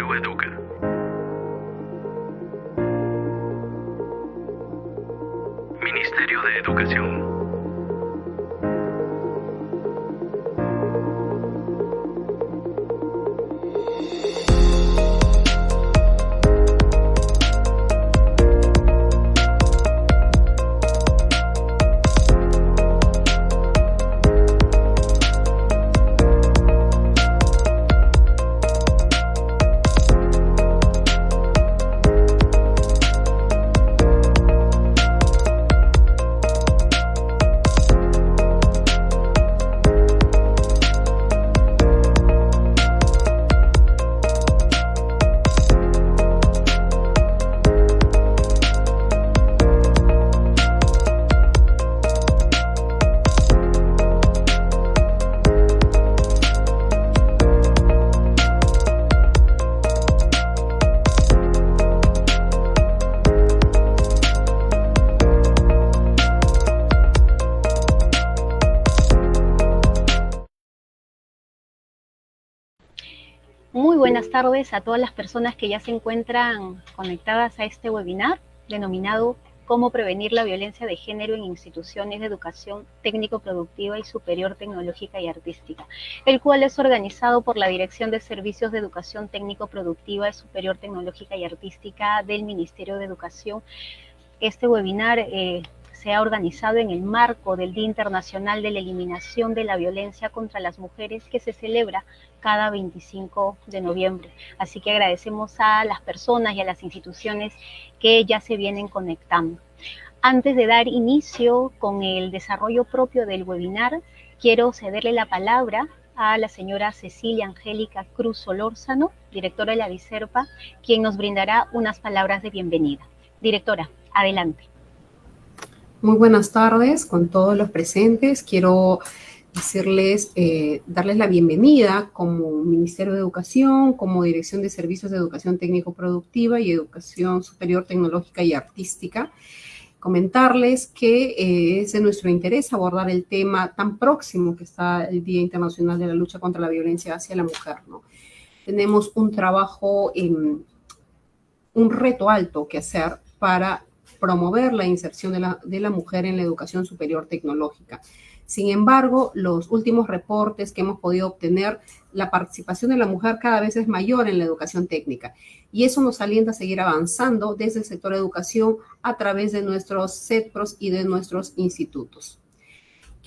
Perú Educa. Ministerio de Educación. Muy buenas tardes a todas las personas que ya se encuentran conectadas a este webinar denominado Cómo prevenir la violencia de género en instituciones de educación técnico-productiva y superior tecnológica y artística, el cual es organizado por la Dirección de Servicios de Educación Técnico-Productiva y Superior Tecnológica y Artística del Ministerio de Educación. Este webinar se ha organizado en el marco del Día Internacional de la Eliminación de la Violencia contra las Mujeres, que se celebra cada 25 de noviembre. Así que agradecemos a las personas y a las instituciones que ya se vienen conectando. Antes de dar inicio con el desarrollo propio del webinar, quiero cederle la palabra a la señora Cecilia Angélica Cruz Solórzano, directora de la Vicerpa, quien nos brindará unas palabras de bienvenida. Directora, adelante. Muy buenas tardes con todos los presentes. Quiero decirles, darles la bienvenida como Ministerio de Educación, como Dirección de Servicios de Educación Técnico-Productiva y Educación Superior Tecnológica y Artística. Comentarles que es de nuestro interés abordar el tema tan próximo que está el Día Internacional de la Lucha contra la Violencia hacia la Mujer, ¿no? Tenemos un trabajo, un reto alto que hacer para promover la inserción de la mujer en la educación superior tecnológica. Sin embargo, los últimos reportes que hemos podido obtener, la participación de la mujer cada vez es mayor en la educación técnica, y eso nos alienta a seguir avanzando desde el sector de educación a través de nuestros CETPROS y de nuestros institutos.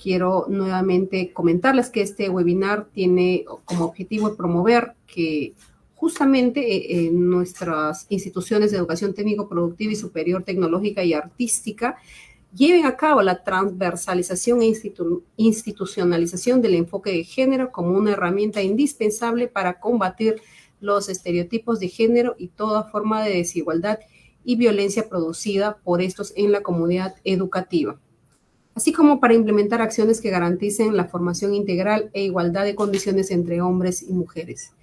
Quiero nuevamente comentarles que este webinar tiene como objetivo promover que justamente en nuestras instituciones de educación técnico-productiva y superior tecnológica y artística lleven a cabo la transversalización e institucionalización del enfoque de género como una herramienta indispensable para combatir los estereotipos de género y toda forma de desigualdad y violencia producida por estos en la comunidad educativa, así como para implementar acciones que garanticen la formación integral e igualdad de condiciones entre hombres y mujeres.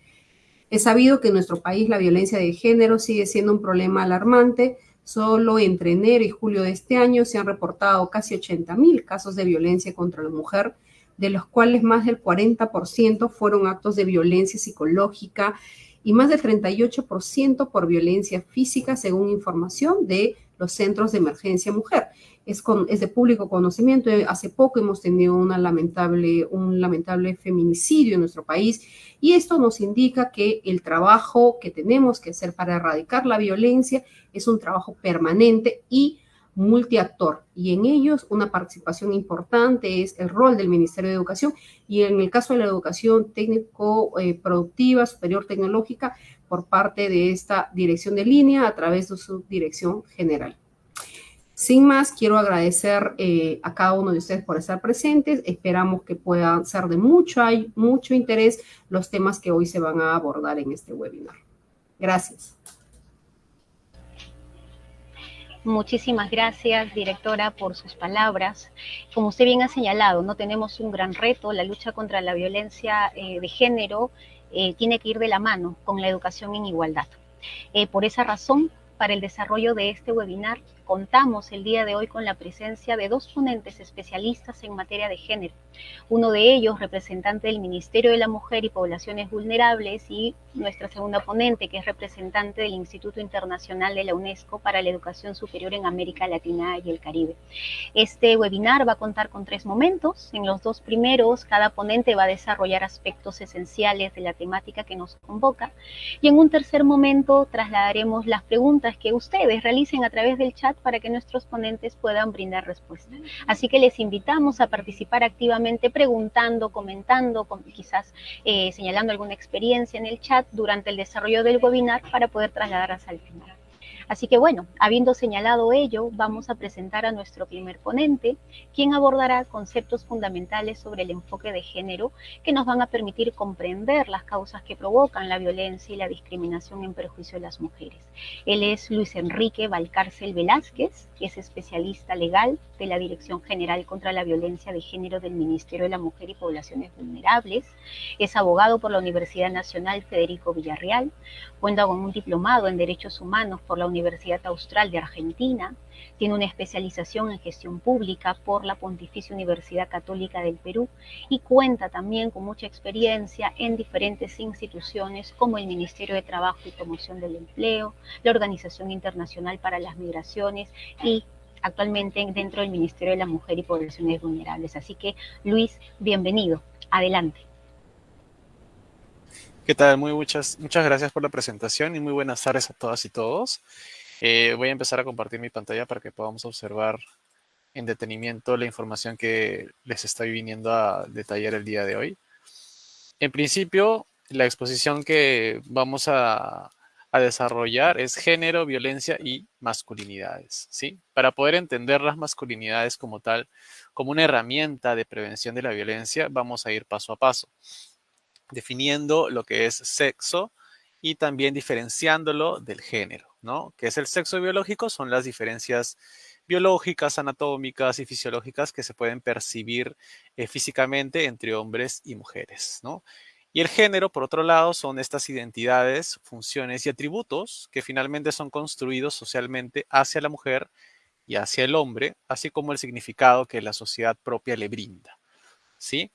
Es sabido que en nuestro país la violencia de género sigue siendo un problema alarmante. Solo entre enero y julio de este año se han reportado casi 80,000 casos de violencia contra la mujer, de los cuales más del 40% fueron actos de violencia psicológica y más del 38% por violencia física, según información de los centros de emergencia mujer. Es de público conocimiento. Hace poco hemos tenido un lamentable feminicidio en nuestro país, y esto nos indica que el trabajo que tenemos que hacer para erradicar la violencia es un trabajo permanente y multiactor, y en ellos una participación importante es el rol del Ministerio de Educación, y en el caso de la educación técnico-productiva, superior tecnológica, por parte de esta dirección de línea a través de su dirección general. Sin más, quiero agradecer a cada uno de ustedes por estar presentes. Esperamos que puedan ser de mucho interés los temas que hoy se van a abordar en este webinar. Gracias. Muchísimas gracias, directora, por sus palabras. Como usted bien ha señalado, no tenemos un gran reto. La lucha contra la violencia de género tiene que ir de la mano con la educación en igualdad. Por esa razón, para el desarrollo de este webinar, contamos el día de hoy con la presencia de dos ponentes especialistas en materia de género. Uno de ellos, representante del Ministerio de la Mujer y Poblaciones Vulnerables, y nuestra segunda ponente, que es representante del Instituto Internacional de la UNESCO para la Educación Superior en América Latina y el Caribe. Este webinar va a contar con 3 momentos. En los 2 primeros, cada ponente va a desarrollar aspectos esenciales de la temática que nos convoca. Y en un tercer momento trasladaremos las preguntas que ustedes realicen a través del chat para que nuestros ponentes puedan brindar respuesta. Así que les invitamos a participar activamente preguntando, comentando, quizás señalando alguna experiencia en el chat durante el desarrollo del webinar para poder trasladarlas al final. Así que bueno, habiendo señalado ello, vamos a presentar a nuestro primer ponente, quien abordará conceptos fundamentales sobre el enfoque de género que nos van a permitir comprender las causas que provocan la violencia y la discriminación en perjuicio de las mujeres. Él es Luis Enrique Valcárcel Velázquez, que es especialista legal de la Dirección General contra la Violencia de Género del Ministerio de la Mujer y Poblaciones Vulnerables. Es abogado por la Universidad Nacional Federico Villarreal. Cuenta con un diplomado en Derechos Humanos por la Universidad Austral de Argentina, tiene una especialización en gestión pública por la Pontificia Universidad Católica del Perú y cuenta también con mucha experiencia en diferentes instituciones como el Ministerio de Trabajo y Promoción del Empleo, la Organización Internacional para las Migraciones y actualmente dentro del Ministerio de la Mujer y Poblaciones Vulnerables. Así que, Luis, bienvenido. Adelante. ¿Qué tal? Muchas gracias por la presentación y muy buenas tardes a todas y todos. Voy a empezar a compartir mi pantalla para que podamos observar en detenimiento la información que les estoy viniendo a detallar el día de hoy. En principio, la exposición que vamos a desarrollar es género, violencia y masculinidades, ¿sí? Para poder entender las masculinidades como tal, como una herramienta de prevención de la violencia, vamos a ir paso a paso, definiendo lo que es sexo y también diferenciándolo del género, ¿no? ¿Qué es el sexo biológico? Son las diferencias biológicas, anatómicas y fisiológicas que se pueden percibir físicamente entre hombres y mujeres, ¿no? Y el género, por otro lado, son estas identidades, funciones y atributos que finalmente son construidos socialmente hacia la mujer y hacia el hombre, así como el significado que la sociedad propia le brinda, ¿sí?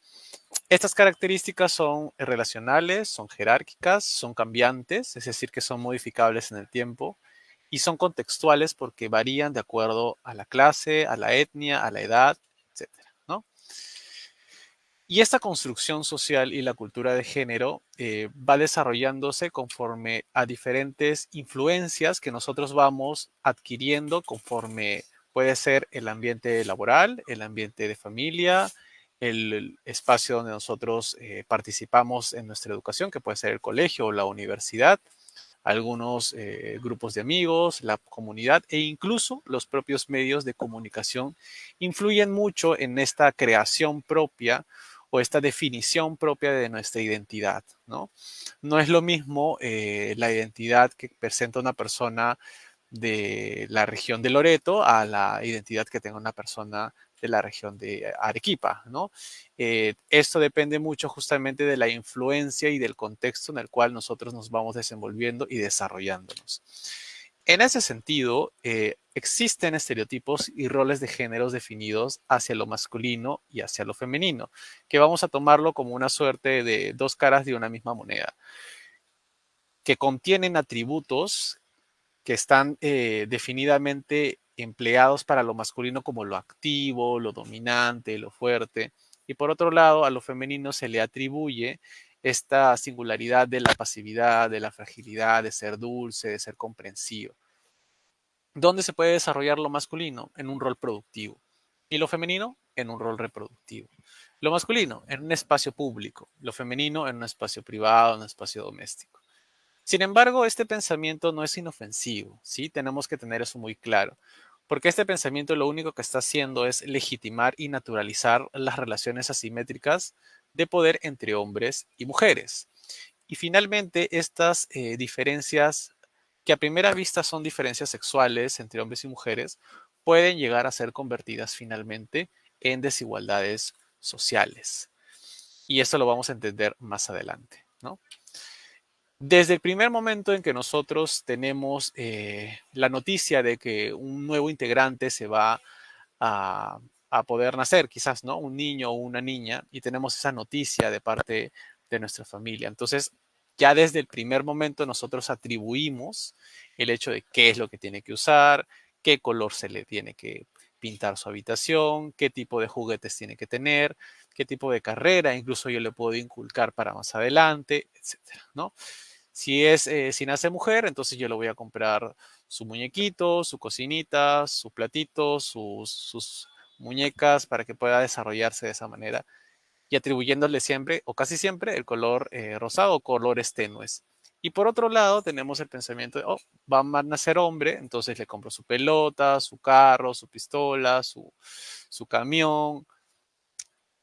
Estas características son relacionales, son jerárquicas, son cambiantes, es decir, que son modificables en el tiempo, y son contextuales porque varían de acuerdo a la clase, a la etnia, a la edad, etcétera, ¿no? Y esta construcción social y la cultura de género va desarrollándose conforme a diferentes influencias que nosotros vamos adquiriendo conforme puede ser el ambiente laboral, el ambiente de familia, el espacio donde nosotros participamos en nuestra educación, que puede ser el colegio o la universidad, algunos grupos de amigos, la comunidad e incluso los propios medios de comunicación influyen mucho en esta creación propia o esta definición propia de nuestra identidad, ¿no? No es lo mismo la identidad que presenta una persona de la región de Loreto a la identidad que tenga una persona de la región de Arequipa, ¿no? Esto depende mucho justamente de la influencia y del contexto en el cual nosotros nos vamos desenvolviendo y desarrollándonos. En ese sentido, existen estereotipos y roles de géneros definidos hacia lo masculino y hacia lo femenino, que vamos a tomarlo como una suerte de dos caras de una misma moneda, que contienen atributos que están definidamente empleados para lo masculino como lo activo, lo dominante, lo fuerte, y por otro lado a lo femenino se le atribuye esta singularidad de la pasividad, de la fragilidad, de ser dulce, de ser comprensivo. ¿Dónde se puede desarrollar lo masculino? En un rol productivo. Y lo femenino, en un rol reproductivo. Lo masculino, en un espacio público. Lo femenino, en un espacio privado, en un espacio doméstico. Sin embargo, este pensamiento no es inofensivo, ¿sí? Tenemos que tener eso muy claro, porque este pensamiento lo único que está haciendo es legitimar y naturalizar las relaciones asimétricas de poder entre hombres y mujeres. Y finalmente, estas diferencias, que a primera vista son diferencias sexuales entre hombres y mujeres, pueden llegar a ser convertidas finalmente en desigualdades sociales. Y esto lo vamos a entender más adelante, ¿no? Desde el primer momento en que nosotros tenemos la noticia de que un nuevo integrante se va a, a poder nacer, quizás, ¿no? Un niño o una niña, y tenemos esa noticia de parte de nuestra familia. Entonces, ya desde el primer momento nosotros atribuimos el hecho de qué es lo que tiene que usar, qué color se le tiene que pintar su habitación, qué tipo de juguetes tiene que tener, qué tipo de carrera incluso yo le puedo inculcar para más adelante, etcétera, ¿no? Si nace mujer, entonces yo le voy a comprar su muñequito, su cocinita, su platito, sus muñecas para que pueda desarrollarse de esa manera y atribuyéndole siempre o casi siempre el color rosado o colores tenues. Y por otro lado tenemos el pensamiento de, oh, va a nacer hombre, entonces le compro su pelota, su carro, su pistola, su camión,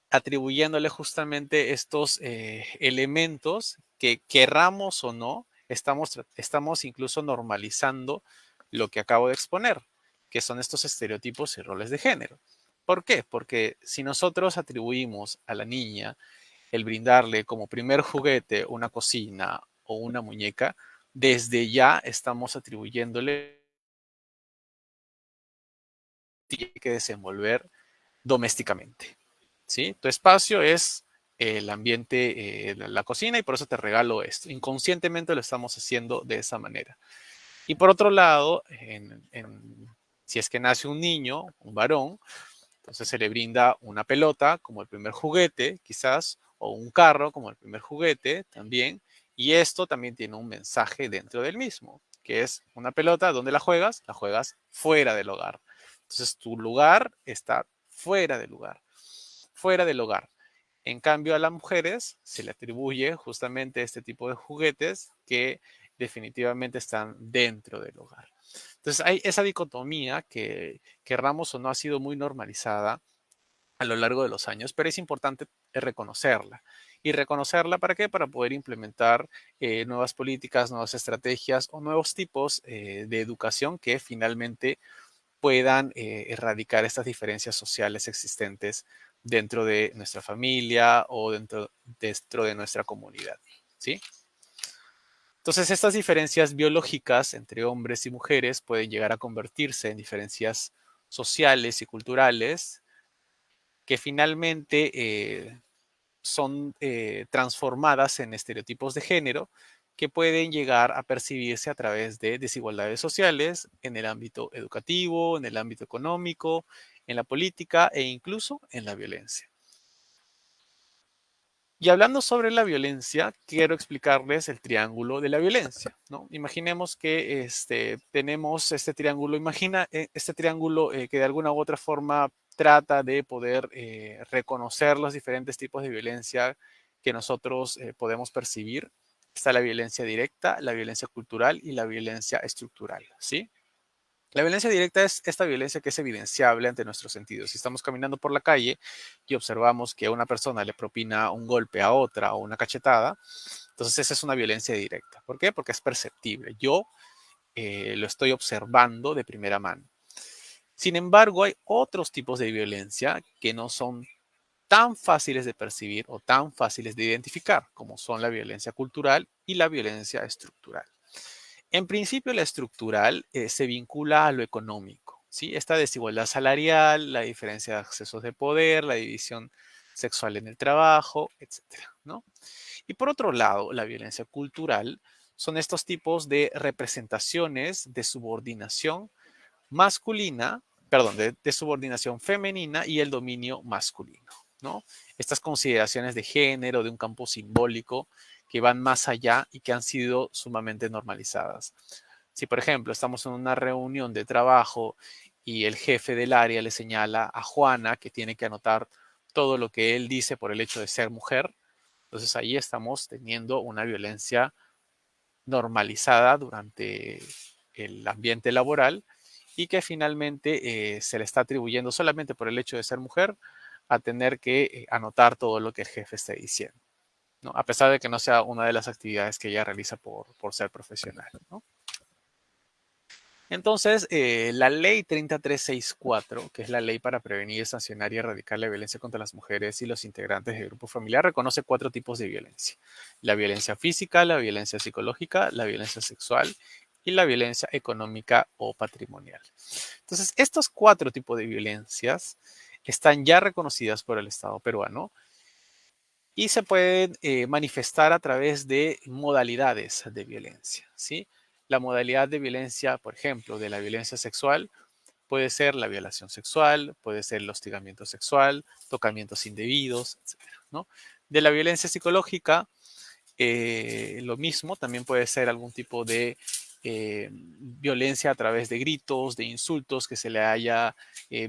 atribuyéndole justamente estos elementos que querramos o no, estamos incluso normalizando lo que acabo de exponer, que son estos estereotipos y roles de género. ¿Por qué? Porque si nosotros atribuimos a la niña el brindarle como primer juguete una cocina o una muñeca, desde ya estamos atribuyéndole que desenvolver domésticamente. ¿Sí? Tu espacio es el ambiente, la cocina, y por eso te regalo esto. Inconscientemente lo estamos haciendo de esa manera. Y por otro lado, si es que nace un niño, un varón, entonces se le brinda una pelota como el primer juguete, quizás, o un carro como el primer juguete también. Y esto también tiene un mensaje dentro del mismo, que es una pelota, ¿dónde la juegas? La juegas fuera del hogar. Entonces tu lugar está fuera del lugar, fuera del hogar. En cambio, a las mujeres se le atribuye justamente este tipo de juguetes que definitivamente están dentro del hogar. Entonces, hay esa dicotomía que, querramos o no, ha sido muy normalizada a lo largo de los años, pero es importante reconocerla. ¿Y reconocerla para qué? Para poder implementar nuevas políticas, nuevas estrategias o nuevos tipos de educación que finalmente puedan erradicar estas diferencias sociales existentes dentro de nuestra familia o dentro de nuestra comunidad. ¿Sí? Entonces, estas diferencias biológicas entre hombres y mujeres pueden llegar a convertirse en diferencias sociales y culturales que finalmente son transformadas en estereotipos de género que pueden llegar a percibirse a través de desigualdades sociales en el ámbito educativo, en el ámbito económico, en la política e incluso en la violencia. Y hablando sobre la violencia, quiero explicarles el triángulo de la violencia, ¿no? Imaginemos que tenemos este triángulo, este triángulo que de alguna u otra forma trata de poder reconocer los diferentes tipos de violencia que nosotros podemos percibir. Está la violencia directa, la violencia cultural y la violencia estructural, ¿sí? La violencia directa es esta violencia que es evidenciable ante nuestros sentidos. Si estamos caminando por la calle y observamos que una persona le propina un golpe a otra o una cachetada, entonces esa es una violencia directa. ¿Por qué? Porque es perceptible. Yo lo estoy observando de primera mano. Sin embargo, hay otros tipos de violencia que no son tan fáciles de percibir o tan fáciles de identificar, como son la violencia cultural y la violencia estructural. En principio, la estructural se vincula a lo económico, ¿sí? Esta desigualdad salarial, la diferencia de accesos de poder, la división sexual en el trabajo, etcétera, ¿no? Y por otro lado, la violencia cultural son estos tipos de representaciones de subordinación masculina, perdón, de subordinación femenina y el dominio masculino, ¿no? Estas consideraciones de género, de un campo simbólico, que van más allá y que han sido sumamente normalizadas. Si, por ejemplo, estamos en una reunión de trabajo y el jefe del área le señala a Juana que tiene que anotar todo lo que él dice por el hecho de ser mujer, entonces ahí estamos teniendo una violencia normalizada durante el ambiente laboral y que finalmente se le está atribuyendo solamente por el hecho de ser mujer a tener que anotar todo lo que el jefe está diciendo, ¿no? A pesar de que no sea una de las actividades que ella realiza por ser profesional, ¿no? Entonces, la ley 30364, que es la ley para prevenir, sancionar y erradicar la violencia contra las mujeres y los integrantes del grupo familiar, reconoce 4 tipos de violencia: la violencia física, la violencia psicológica, la violencia sexual y la violencia económica o patrimonial. Entonces, estos 4 tipos de violencias están ya reconocidas por el Estado peruano y se pueden manifestar a través de modalidades de violencia, ¿sí? La modalidad de violencia, por ejemplo, de la violencia sexual, puede ser la violación sexual, puede ser el hostigamiento sexual, tocamientos indebidos, etcétera, ¿no? De la violencia psicológica, lo mismo, también puede ser algún tipo de violencia a través de gritos, de insultos que se le haya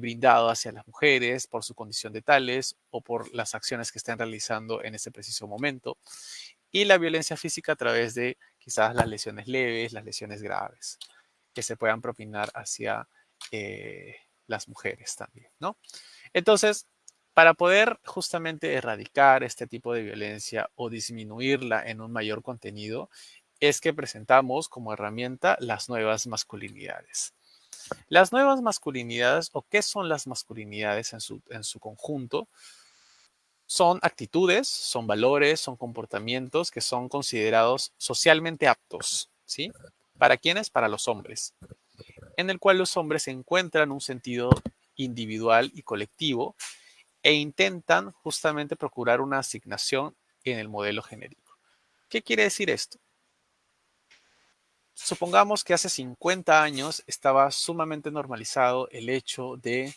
brindado hacia las mujeres por su condición de tales o por las acciones que estén realizando en ese preciso momento. Y la violencia física a través de quizás las lesiones leves, las lesiones graves que se puedan propinar hacia las mujeres también, ¿no? Entonces, para poder justamente erradicar este tipo de violencia o disminuirla en un mayor contenido, es que presentamos como herramienta las nuevas masculinidades. Las nuevas masculinidades, o qué son las masculinidades en su conjunto, son actitudes, son valores, son comportamientos que son considerados socialmente aptos, ¿sí? ¿Para quiénes? Para los hombres, en el cual los hombres encuentran un sentido individual y colectivo e intentan justamente procurar una asignación en el modelo genérico. ¿Qué quiere decir esto? Supongamos que hace 50 años estaba sumamente normalizado el hecho de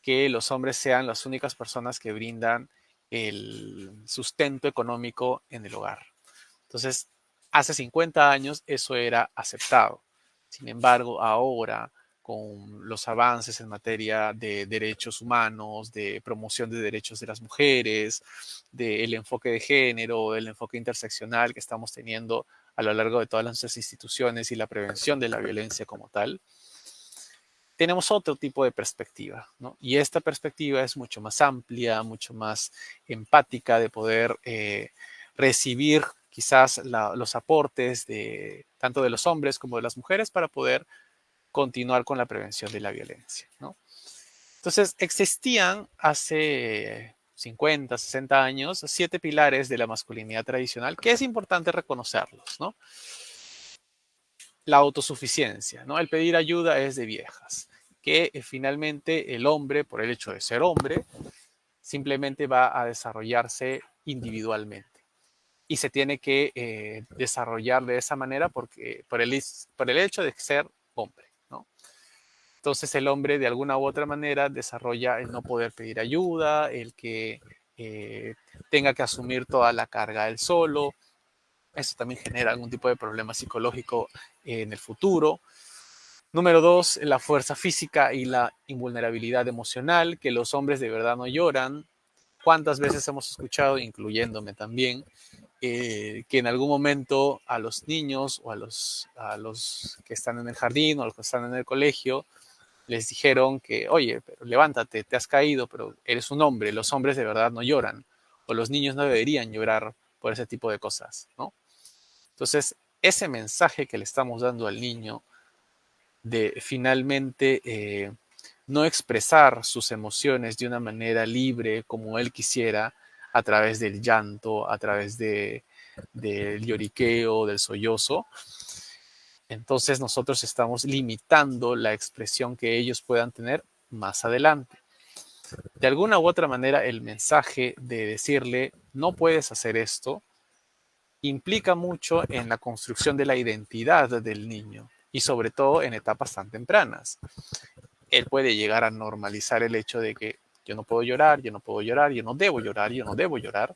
que los hombres sean las únicas personas que brindan el sustento económico en el hogar. Entonces, hace 50 años eso era aceptado. Sin embargo, ahora, con los avances en materia de derechos humanos, de promoción de derechos de las mujeres, del enfoque de género, del enfoque interseccional que estamos teniendo a lo largo de todas nuestras instituciones y la prevención de la violencia como tal, tenemos otro tipo de perspectiva, ¿no? Y esta perspectiva es mucho más amplia, mucho más empática de poder recibir quizás los aportes de tanto de los hombres como de las mujeres para poder continuar con la prevención de la violencia, ¿no? Entonces, existían hace 50, 60 años 7 pilares de la masculinidad tradicional que es importante reconocerlos, ¿no? La autosuficiencia, ¿no? El pedir ayuda es de viejas, que finalmente el hombre, por el hecho de ser hombre, simplemente va a desarrollarse individualmente y se tiene que desarrollar de esa manera porque, por el hecho de ser hombre, ¿no? Entonces el hombre de alguna u otra manera desarrolla el no poder pedir ayuda, el que tenga que asumir toda la carga él solo. Eso también genera algún tipo de problema psicológico en el futuro. Número 2, la fuerza física y la invulnerabilidad emocional, que los hombres de verdad no lloran. ¿Cuántas veces hemos escuchado, incluyéndome también, que en algún momento a los niños o a los que están en el jardín o a los que están en el colegio les dijeron que, oye, pero levántate, te has caído, pero eres un hombre, los hombres de verdad no lloran, o los niños no deberían llorar por ese tipo de cosas, ¿no? Entonces, ese mensaje que le estamos dando al niño de finalmente no expresar sus emociones de una manera libre como él quisiera, a través del llanto, a través del lloriqueo, del sollozo, entonces nosotros estamos limitando la expresión que ellos puedan tener más adelante. De alguna u otra manera, el mensaje de decirle, no puedes hacer esto, implica mucho en la construcción de la identidad del niño y sobre todo en etapas tan tempranas. Él puede llegar a normalizar el hecho de que yo no puedo llorar, yo no puedo llorar, yo no debo llorar, yo no debo llorar,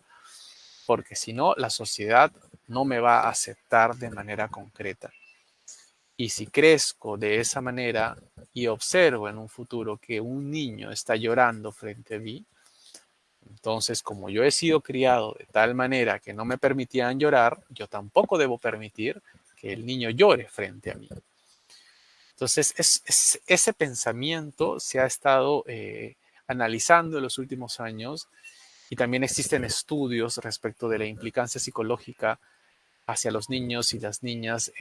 porque si no, la sociedad no me va a aceptar de manera concreta. Y si crezco de esa manera y observo en un futuro que un niño está llorando frente a mí, entonces como yo he sido criado de tal manera que no me permitían llorar, yo tampoco debo permitir que el niño llore frente a mí. Entonces ese pensamiento se ha estado analizando en los últimos años y también existen estudios respecto de la implicancia psicológica hacia los niños y las niñas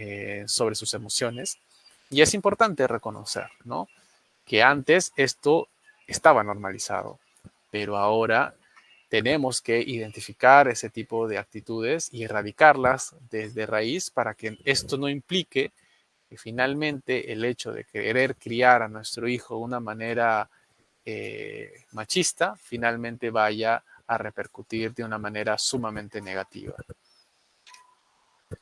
sobre sus emociones. Y es importante reconocer, ¿no?, que antes esto estaba normalizado, pero ahora tenemos que identificar ese tipo de actitudes y erradicarlas desde raíz para que esto no implique que finalmente el hecho de querer criar a nuestro hijo de una manera machista finalmente vaya a repercutir de una manera sumamente negativa.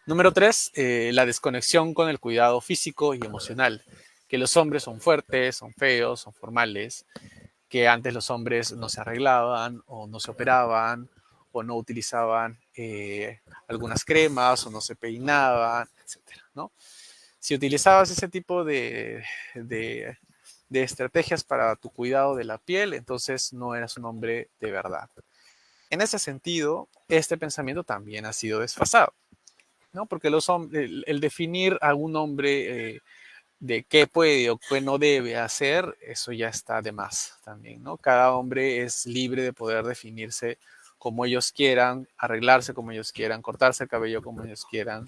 Número 3, la desconexión con el cuidado físico y emocional. Que los hombres son fuertes, son feos, son formales, que antes los hombres no se arreglaban o no se operaban o no utilizaban algunas cremas o no se peinaban, etcétera, ¿no? Si utilizabas ese tipo de, de estrategias para tu cuidado de la piel, entonces no eras un hombre de verdad. En ese sentido, este pensamiento también ha sido desfasado, ¿no? Porque el definir a un hombre de qué puede o qué no debe hacer, eso ya está de más también, ¿no? Cada hombre es libre de poder definirse como ellos quieran, arreglarse como ellos quieran, cortarse el cabello como ellos quieran,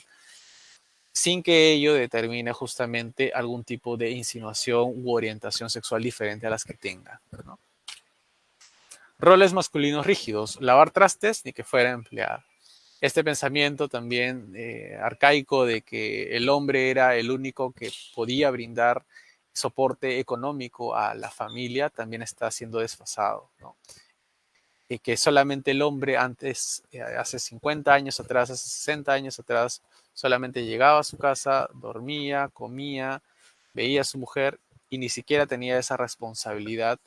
sin que ello determine justamente algún tipo de insinuación u orientación sexual diferente a las que tenga, ¿no? Roles masculinos rígidos, lavar trastes ni que fuera empleada. Este pensamiento también arcaico de que el hombre era el único que podía brindar soporte económico a la familia también está siendo desfasado, ¿no? Y que solamente el hombre antes, hace 50 años atrás, hace 60 años atrás, solamente llegaba a su casa, dormía, comía, veía a su mujer y ni siquiera tenía esa responsabilidad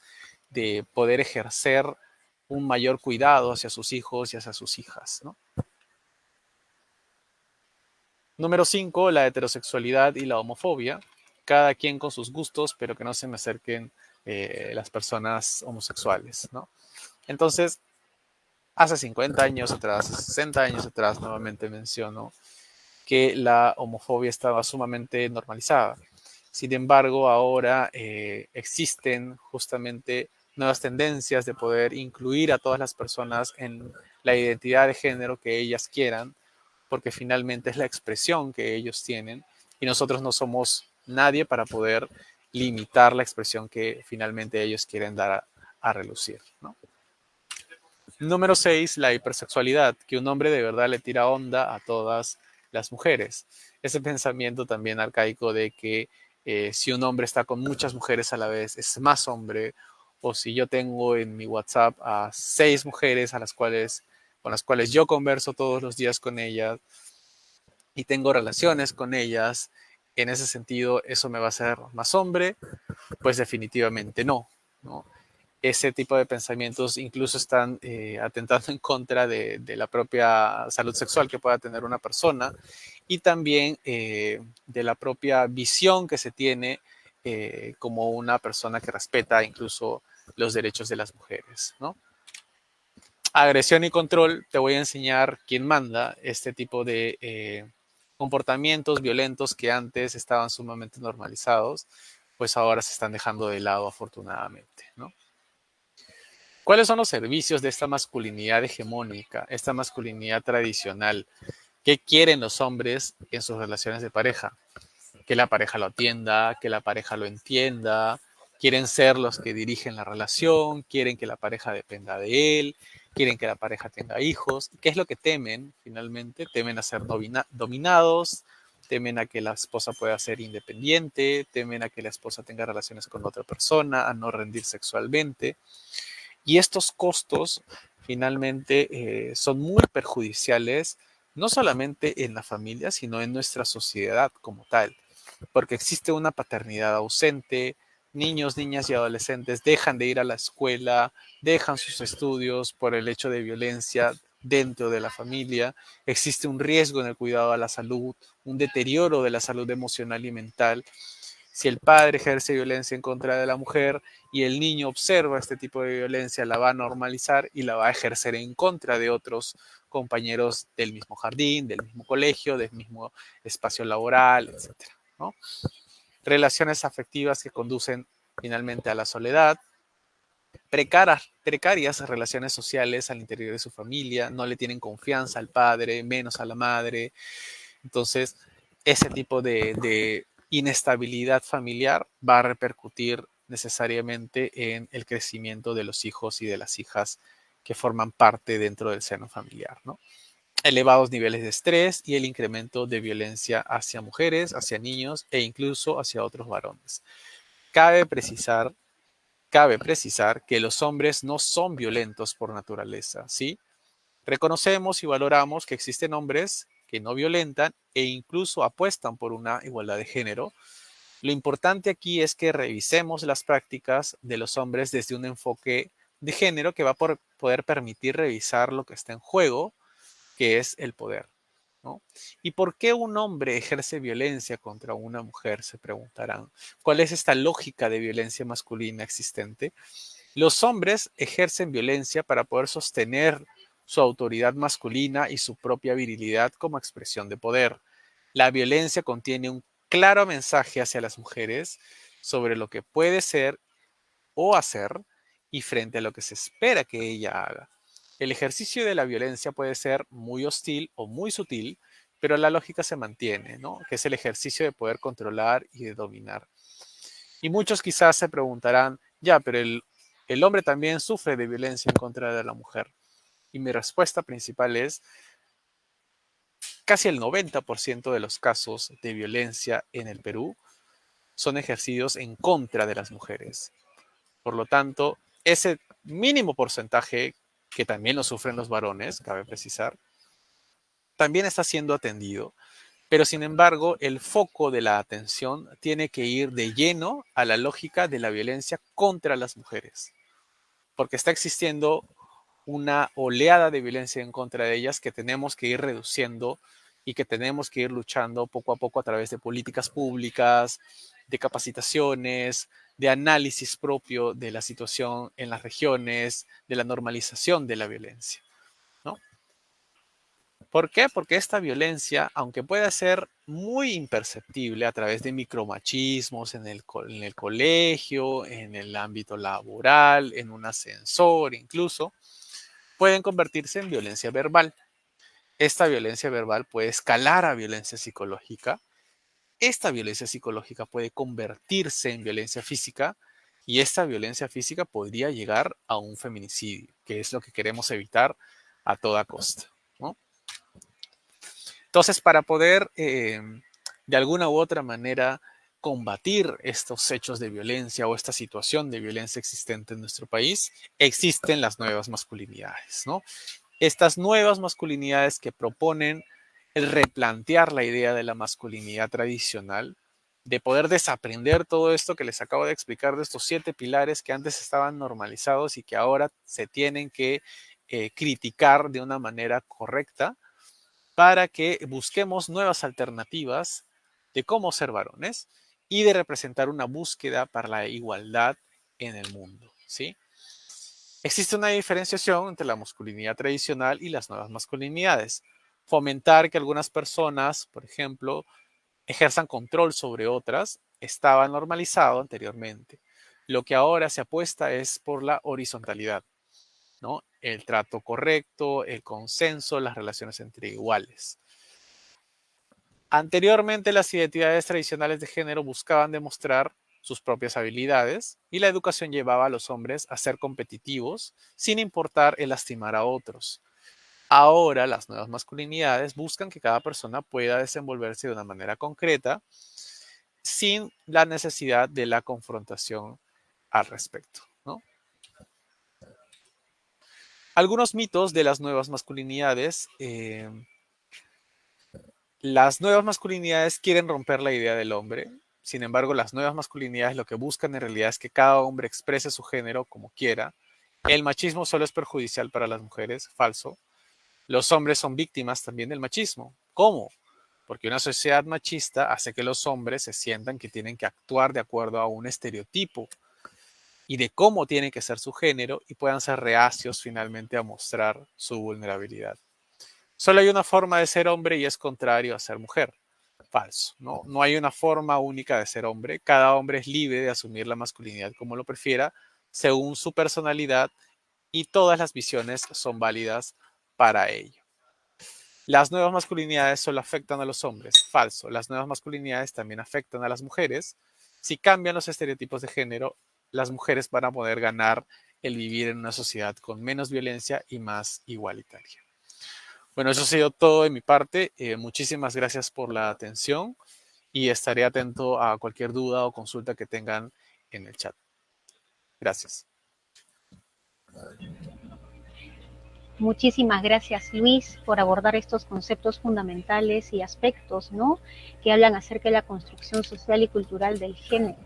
de poder ejercer un mayor cuidado hacia sus hijos y hacia sus hijas, ¿no? Número 5, la heterosexualidad y la homofobia. Cada quien con sus gustos, pero que no se me acerquen las personas homosexuales, ¿no? Entonces, hace 50 años atrás, 60 años atrás, nuevamente menciono, que la homofobia estaba sumamente normalizada. Sin embargo, ahora existen justamente nuevas tendencias de poder incluir a todas las personas en la identidad de género que ellas quieran, porque finalmente es la expresión que ellos tienen y nosotros no somos nadie para poder limitar la expresión que finalmente ellos quieren dar a relucir, ¿no? Número 6, la hipersexualidad, que un hombre de verdad le tira onda a todas las mujeres. Ese pensamiento también arcaico de que si un hombre está con muchas mujeres a la vez es más hombre, o si yo tengo en mi WhatsApp a 6 mujeres con las cuales yo converso todos los días con ellas y tengo relaciones con ellas, en ese sentido eso me va a hacer más hombre, pues definitivamente no, ¿no? Ese tipo de pensamientos incluso están atentando en contra de la propia salud sexual que pueda tener una persona y también de la propia visión que se tiene como una persona que respeta incluso los derechos de las mujeres, ¿no? Agresión y control, te voy a enseñar quién manda este tipo de comportamientos violentos que antes estaban sumamente normalizados, pues ahora se están dejando de lado afortunadamente, ¿no? ¿Cuáles son los servicios de esta masculinidad hegemónica, esta masculinidad tradicional? ¿Qué quieren los hombres en sus relaciones de pareja? Que la pareja lo atienda, que la pareja lo entienda, quieren ser los que dirigen la relación, quieren que la pareja dependa de él, quieren que la pareja tenga hijos. ¿Qué es lo que temen finalmente? Temen a ser dominados, temen a que la esposa pueda ser independiente, temen a que la esposa tenga relaciones con otra persona, a no rendir sexualmente. Y estos costos finalmente son muy perjudiciales, no solamente en la familia, sino en nuestra sociedad como tal, porque existe una paternidad ausente, niños, niñas y adolescentes dejan de ir a la escuela, dejan sus estudios por el hecho de violencia dentro de la familia, existe un riesgo en el cuidado a la salud, un deterioro de la salud emocional y mental. Si el padre ejerce violencia en contra de la mujer y el niño observa este tipo de violencia, la va a normalizar y la va a ejercer en contra de otros compañeros del mismo jardín, del mismo colegio, del mismo espacio laboral, etcétera, ¿no? Relaciones afectivas que conducen finalmente a la soledad, precarias relaciones sociales al interior de su familia, no le tienen confianza al padre, menos a la madre. Entonces, ese tipo inestabilidad familiar va a repercutir necesariamente en el crecimiento de los hijos y de las hijas que forman parte dentro del seno familiar, ¿no? Elevados niveles de estrés y el incremento de violencia hacia mujeres, hacia niños e incluso hacia otros varones. Cabe precisar, cabe precisar que los hombres no son violentos por naturaleza, ¿sí? Reconocemos y valoramos que existen hombres que no violentan e incluso apuestan por una igualdad de género. Lo importante aquí es que revisemos las prácticas de los hombres desde un enfoque de género que va a poder permitir revisar lo que está en juego, que es el poder, ¿no? ¿Y por qué un hombre ejerce violencia contra una mujer? Se preguntarán. ¿Cuál es esta lógica de violencia masculina existente? Los hombres ejercen violencia para poder sostener su autoridad masculina y su propia virilidad como expresión de poder. La violencia contiene un claro mensaje hacia las mujeres sobre lo que puede ser o hacer y frente a lo que se espera que ella haga. El ejercicio de la violencia puede ser muy hostil o muy sutil, pero la lógica se mantiene, ¿no? Que es el ejercicio de poder controlar y de dominar. Y muchos quizás se preguntarán, ya, pero el hombre también sufre de violencia en contra de la mujer. Y mi respuesta principal es, casi el 90% de los casos de violencia en el Perú son ejercidos en contra de las mujeres. Por lo tanto, ese mínimo porcentaje, que también lo sufren los varones, cabe precisar, también está siendo atendido, pero sin embargo, el foco de la atención tiene que ir de lleno a la lógica de la violencia contra las mujeres, porque está existiendo una oleada de violencia en contra de ellas que tenemos que ir reduciendo y que tenemos que ir luchando poco a poco a través de políticas públicas, de capacitaciones, de análisis propio de la situación en las regiones, de la normalización de la violencia, ¿no? ¿Por qué? Porque esta violencia, aunque pueda ser muy imperceptible a través de micromachismos en el colegio, en el ámbito laboral, en un ascensor incluso, pueden convertirse en violencia verbal. Esta violencia verbal puede escalar a violencia psicológica. Esta violencia psicológica puede convertirse en violencia física y esta violencia física podría llegar a un feminicidio, que es lo que queremos evitar a toda costa, ¿no? Entonces, para poder de alguna u otra manera combatir estos hechos de violencia o esta situación de violencia existente en nuestro país, existen las nuevas masculinidades, ¿no? Estas nuevas masculinidades que proponen el replantear la idea de la masculinidad tradicional, de poder desaprender todo esto que les acabo de explicar de estos 7 pilares que antes estaban normalizados y que ahora se tienen que criticar de una manera correcta para que busquemos nuevas alternativas de cómo ser varones y de representar una búsqueda para la igualdad en el mundo, ¿sí? Existe una diferenciación entre la masculinidad tradicional y las nuevas masculinidades. Fomentar que algunas personas, por ejemplo, ejerzan control sobre otras, estaba normalizado anteriormente. Lo que ahora se apuesta es por la horizontalidad, ¿no? El trato correcto, el consenso, las relaciones entre iguales. Anteriormente, las identidades tradicionales de género buscaban demostrar sus propias habilidades y la educación llevaba a los hombres a ser competitivos sin importar el lastimar a otros. Ahora, las nuevas masculinidades buscan que cada persona pueda desenvolverse de una manera concreta sin la necesidad de la confrontación al respecto, ¿no? Algunos mitos de las nuevas masculinidades. Las nuevas masculinidades quieren romper la idea del hombre. Sin embargo, las nuevas masculinidades lo que buscan en realidad es que cada hombre exprese su género como quiera. El machismo solo es perjudicial para las mujeres, falso. Los hombres son víctimas también del machismo. ¿Cómo? Porque una sociedad machista hace que los hombres se sientan que tienen que actuar de acuerdo a un estereotipo y de cómo tiene que ser su género y puedan ser reacios finalmente a mostrar su vulnerabilidad. Solo hay una forma de ser hombre y es contrario a ser mujer. Falso, ¿no? No hay una forma única de ser hombre. Cada hombre es libre de asumir la masculinidad como lo prefiera, según su personalidad, y todas las visiones son válidas para ello. Las nuevas masculinidades solo afectan a los hombres. Falso. Las nuevas masculinidades también afectan a las mujeres. Si cambian los estereotipos de género, las mujeres van a poder ganar el vivir en una sociedad con menos violencia y más igualitaria. Bueno, eso ha sido todo de mi parte. Muchísimas gracias por la atención y estaré atento a cualquier duda o consulta que tengan en el chat. Gracias. Muchísimas gracias, Luis, por abordar estos conceptos fundamentales y aspectos, ¿no?, que hablan acerca de la construcción social y cultural del género.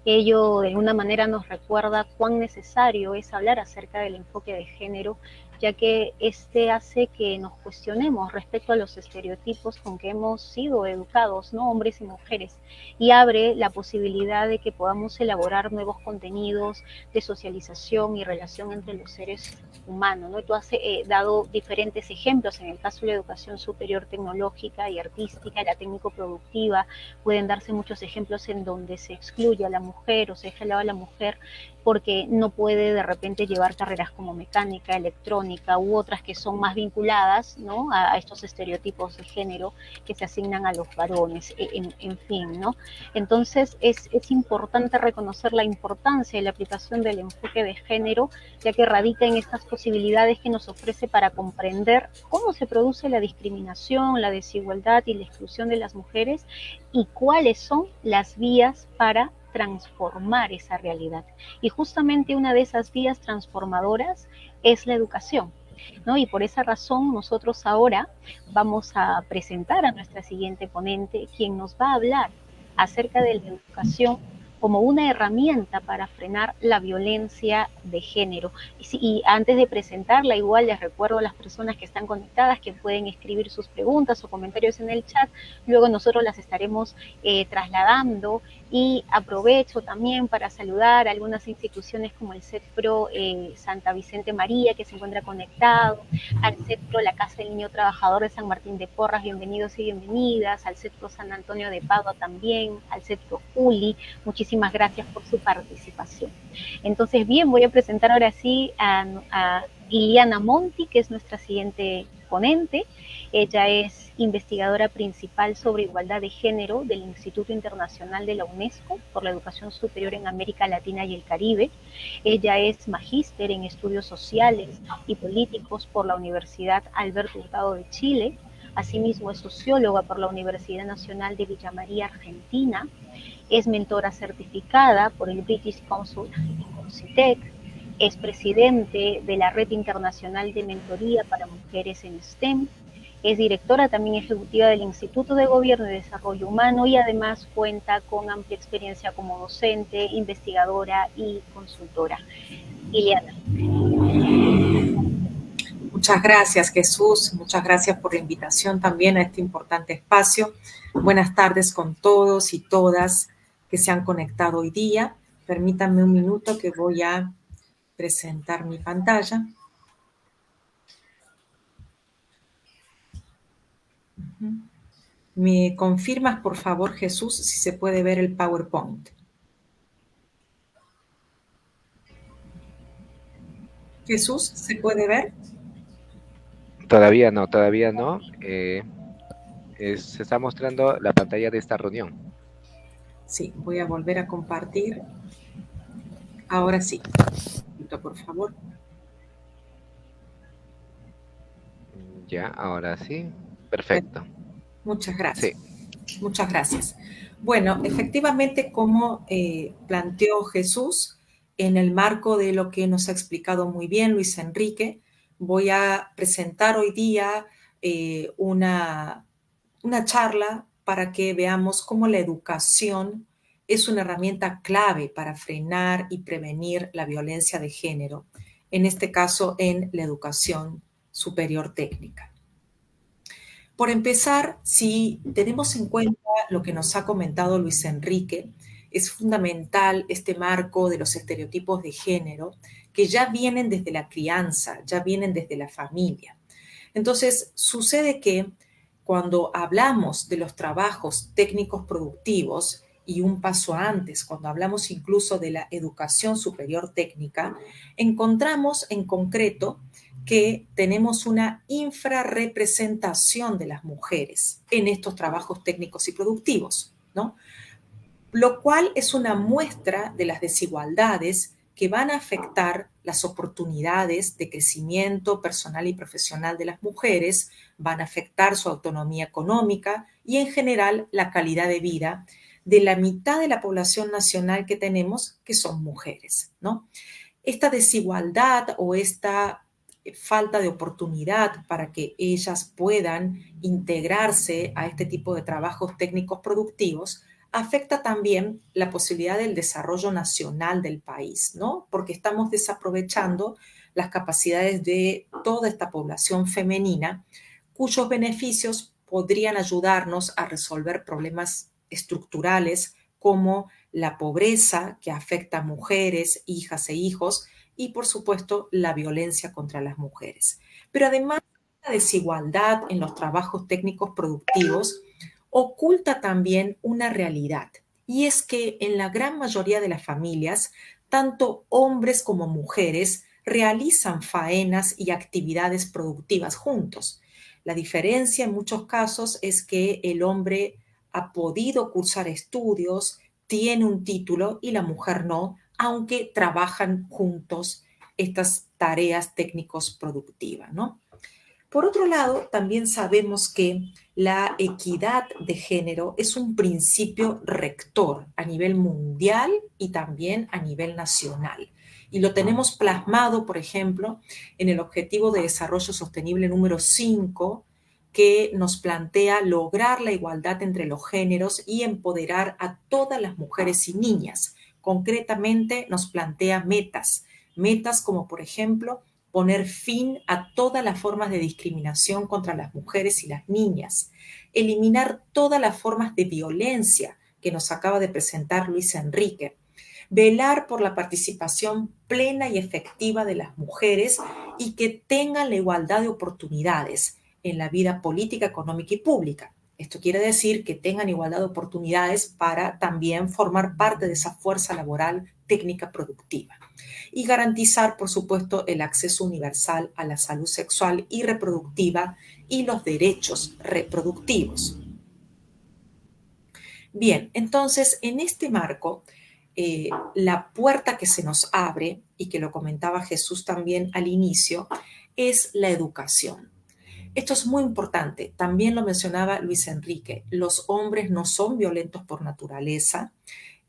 Ello de alguna manera nos recuerda cuán necesario es hablar acerca del enfoque de género, ya que este hace que nos cuestionemos respecto a los estereotipos con que hemos sido educados, ¿no?, hombres y mujeres, y abre la posibilidad de que podamos elaborar nuevos contenidos de socialización y relación entre los seres humanos, ¿no? Tú has dado diferentes ejemplos en el caso de la educación superior tecnológica y artística, la técnico-productiva. Pueden darse muchos ejemplos en donde se excluye a la mujer o se deja de lado a la mujer porque no puede de repente llevar carreras como mecánica, electrónica u otras que son más vinculadas, ¿no?, a estos estereotipos de género que se asignan a los varones, en fin, ¿no? Entonces es importante reconocer la importancia de la aplicación del enfoque de género, ya que radica en estas posibilidades que nos ofrece para comprender cómo se produce la discriminación, la desigualdad y la exclusión de las mujeres y cuáles son las vías para transformar esa realidad. Y justamente una de esas vías transformadoras es la educación, ¿no? Y por esa razón nosotros ahora vamos a presentar a nuestra siguiente ponente, quien nos va a hablar acerca de la educación como una herramienta para frenar la violencia de género. Y antes de presentarla, igual les recuerdo a las personas que están conectadas que pueden escribir sus preguntas o comentarios en el chat, luego nosotros las estaremos trasladando, y aprovecho también para saludar a algunas instituciones como el CETPRO Santa Vicente María, que se encuentra conectado, al CETPRO La Casa del Niño Trabajador de San Martín de Porras, bienvenidos y bienvenidas, al CETPRO San Antonio de Padua también, al CETPRO Juli, muchísimas gracias por su participación. Entonces, bien, voy a presentar ahora sí a Iliana Monti, que es nuestra siguiente ponente. Ella es investigadora principal sobre igualdad de género del Instituto Internacional de la UNESCO por la Educación Superior en América Latina y el Caribe. Ella es magíster en estudios sociales y políticos por la Universidad Alberto Hurtado de Chile. Asimismo, es socióloga por la Universidad Nacional de Villa María, Argentina. Es mentora certificada por el British Council y CITEC. Es presidente de la Red Internacional de Mentoría para Mujeres en STEM. Es directora también ejecutiva del Instituto de Gobierno y Desarrollo Humano y además cuenta con amplia experiencia como docente, investigadora y consultora. Iliana. Muchas gracias, Jesús. Muchas gracias por la invitación también a este importante espacio. Buenas tardes con todos y todas que se han conectado hoy día. Permítanme un minuto que voy a presentar mi pantalla. ¿Me confirmas, por favor, Jesús, si se puede ver el PowerPoint? Jesús, ¿se puede ver? Todavía no. Se está mostrando la pantalla de esta reunión. Sí, voy a volver a compartir. Ahora sí. Por favor. Ya, ahora sí. Perfecto. Muchas gracias. Sí. Muchas gracias. Bueno, efectivamente, como planteó Jesús, en el marco de lo que nos ha explicado muy bien Luis Enrique, voy a presentar hoy día una charla para que veamos cómo la educación es una herramienta clave para frenar y prevenir la violencia de género, en este caso en la educación superior técnica. Por empezar, si tenemos en cuenta lo que nos ha comentado Luis Enrique, es fundamental este marco de los estereotipos de género que ya vienen desde la crianza, ya vienen desde la familia. Entonces, sucede que cuando hablamos de los trabajos técnicos productivos, y un paso antes, cuando hablamos incluso de la educación superior técnica, encontramos en concreto que tenemos una infrarrepresentación de las mujeres en estos trabajos técnicos y productivos, ¿no? Lo cual es una muestra de las desigualdades que van a afectar las oportunidades de crecimiento personal y profesional de las mujeres, van a afectar su autonomía económica y en general la calidad de vida de la mitad de la población nacional que tenemos, que son mujeres, ¿no? Esta desigualdad o esta falta de oportunidad para que ellas puedan integrarse a este tipo de trabajos técnicos productivos afecta también la posibilidad del desarrollo nacional del país, ¿no? Porque estamos desaprovechando las capacidades de toda esta población femenina, cuyos beneficios podrían ayudarnos a resolver problemas estructurales como la pobreza que afecta a mujeres, hijas e hijos, y por supuesto la violencia contra las mujeres. Pero además, la desigualdad en los trabajos técnicos productivos oculta también una realidad, y es que en la gran mayoría de las familias, tanto hombres como mujeres realizan faenas y actividades productivas juntos. La diferencia en muchos casos es que el hombre ha podido cursar estudios, tiene un título y la mujer no, aunque trabajan juntos estas tareas técnicos productivas, ¿no? Por otro lado, también sabemos que la equidad de género es un principio rector a nivel mundial y también a nivel nacional. Y lo tenemos plasmado, por ejemplo, en el Objetivo de Desarrollo Sostenible número 5, que nos plantea lograr la igualdad entre los géneros y empoderar a todas las mujeres y niñas. Concretamente, nos plantea metas como, por ejemplo, poner fin a todas las formas de discriminación contra las mujeres y las niñas, eliminar todas las formas de violencia que nos acaba de presentar Luis Enrique, velar por la participación plena y efectiva de las mujeres y que tengan la igualdad de oportunidades en la vida política, económica y pública. Esto quiere decir que tengan igualdad de oportunidades para también formar parte de esa fuerza laboral técnica productiva. Y garantizar, por supuesto, el acceso universal a la salud sexual y reproductiva y los derechos reproductivos. Bien, entonces, en este marco, la puerta que se nos abre, y que lo comentaba Jesús también al inicio, es la educación. Esto es muy importante, también lo mencionaba Luis Enrique, los hombres no son violentos por naturaleza.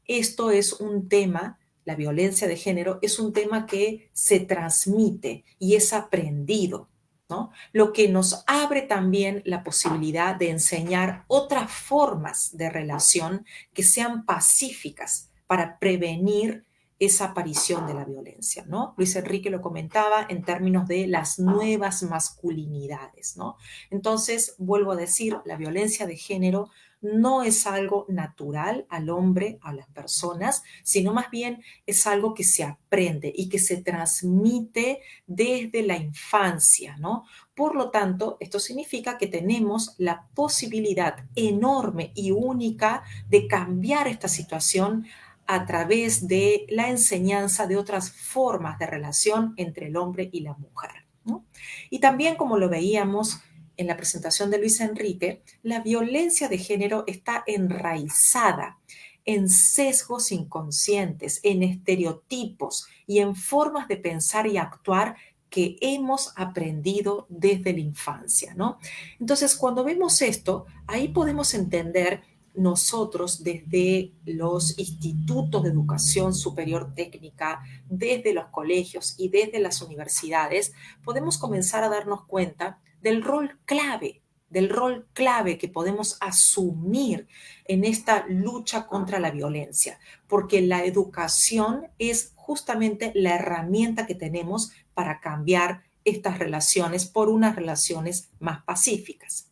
Esto es un tema, la violencia de género es un tema que se transmite y es aprendido, ¿no? Lo que nos abre también la posibilidad de enseñar otras formas de relación que sean pacíficas para prevenir esa aparición de la violencia, ¿no? Luis Enrique lo comentaba en términos de las nuevas masculinidades, ¿no? Entonces, vuelvo a decir, la violencia de género no es algo natural al hombre, a las personas, sino más bien es algo que se aprende y que se transmite desde la infancia, ¿no? Por lo tanto, esto significa que tenemos la posibilidad enorme y única de cambiar esta situación a través de la enseñanza de otras formas de relación entre el hombre y la mujer, ¿no? Y también, como lo veíamos en la presentación de Luis Enrique, la violencia de género está enraizada en sesgos inconscientes, en estereotipos y en formas de pensar y actuar que hemos aprendido desde la infancia, ¿no? Entonces, cuando vemos esto, ahí podemos entender nosotros desde los institutos de educación superior técnica, desde los colegios y desde las universidades, podemos comenzar a darnos cuenta del rol clave que podemos asumir en esta lucha contra la violencia, porque la educación es justamente la herramienta que tenemos para cambiar estas relaciones por unas relaciones más pacíficas.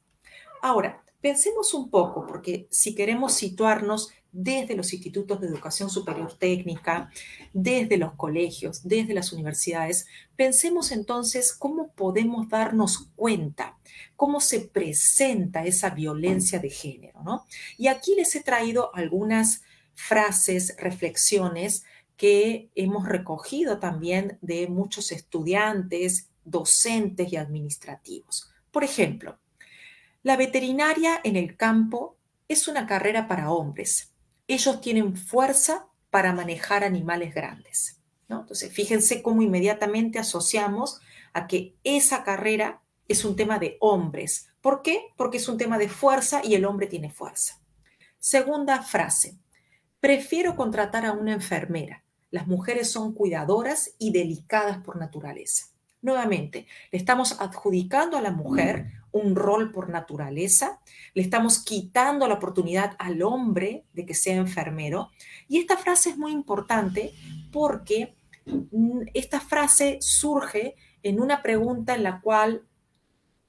Ahora, pensemos un poco, porque si queremos situarnos desde los institutos de educación superior técnica, desde los colegios, desde las universidades, pensemos entonces cómo podemos darnos cuenta, cómo se presenta esa violencia de género, ¿no? Y aquí les he traído algunas frases, reflexiones que hemos recogido también de muchos estudiantes, docentes y administrativos. Por ejemplo, la veterinaria en el campo es una carrera para hombres. Ellos tienen fuerza para manejar animales grandes, ¿no? Entonces, fíjense cómo inmediatamente asociamos a que esa carrera es un tema de hombres. ¿Por qué? Porque es un tema de fuerza y el hombre tiene fuerza. Segunda frase. Prefiero contratar a una enfermera. Las mujeres son cuidadoras y delicadas por naturaleza. Nuevamente, le estamos adjudicando a la mujer un rol por naturaleza, le estamos quitando la oportunidad al hombre de que sea enfermero. Y esta frase es muy importante porque esta frase surge en una pregunta en la cual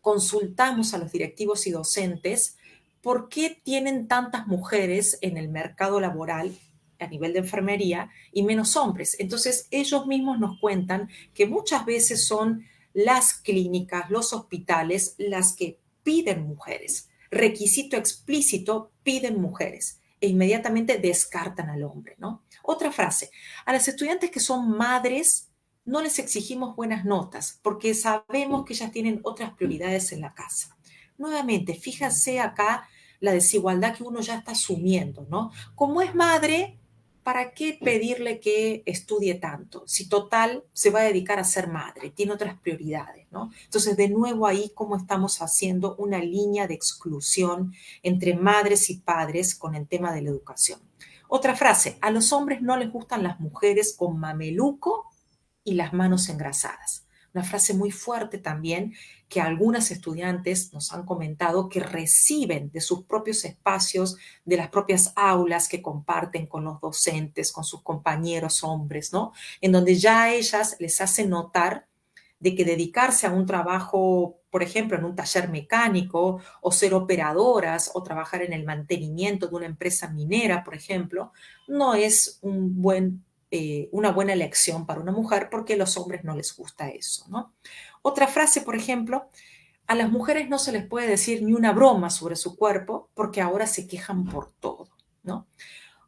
consultamos a los directivos y docentes por qué tienen tantas mujeres en el mercado laboral a nivel de enfermería y menos hombres. Entonces, ellos mismos nos cuentan que muchas veces son las clínicas, los hospitales, las que piden mujeres. Requisito explícito, piden mujeres e inmediatamente descartan al hombre, ¿no? Otra frase, a las estudiantes que son madres no les exigimos buenas notas porque sabemos que ellas tienen otras prioridades en la casa. Nuevamente, fíjense acá la desigualdad que uno ya está asumiendo, ¿no? Como es madre, ¿para qué pedirle que estudie tanto? Si total se va a dedicar a ser madre, tiene otras prioridades, ¿no? Entonces, de nuevo ahí, cómo estamos haciendo una línea de exclusión entre madres y padres con el tema de la educación. Otra frase, a los hombres no les gustan las mujeres con mameluco y las manos engrasadas. Una frase muy fuerte también que algunas estudiantes nos han comentado que reciben de sus propios espacios, de las propias aulas que comparten con los docentes, con sus compañeros hombres, ¿no? En donde ya a ellas les hace notar de que dedicarse a un trabajo, por ejemplo, en un taller mecánico, o ser operadoras, o trabajar en el mantenimiento de una empresa minera, por ejemplo, no es una buena elección para una mujer porque a los hombres no les gusta eso, ¿no? Otra frase, por ejemplo, a las mujeres no se les puede decir ni una broma sobre su cuerpo porque ahora se quejan por todo, ¿no?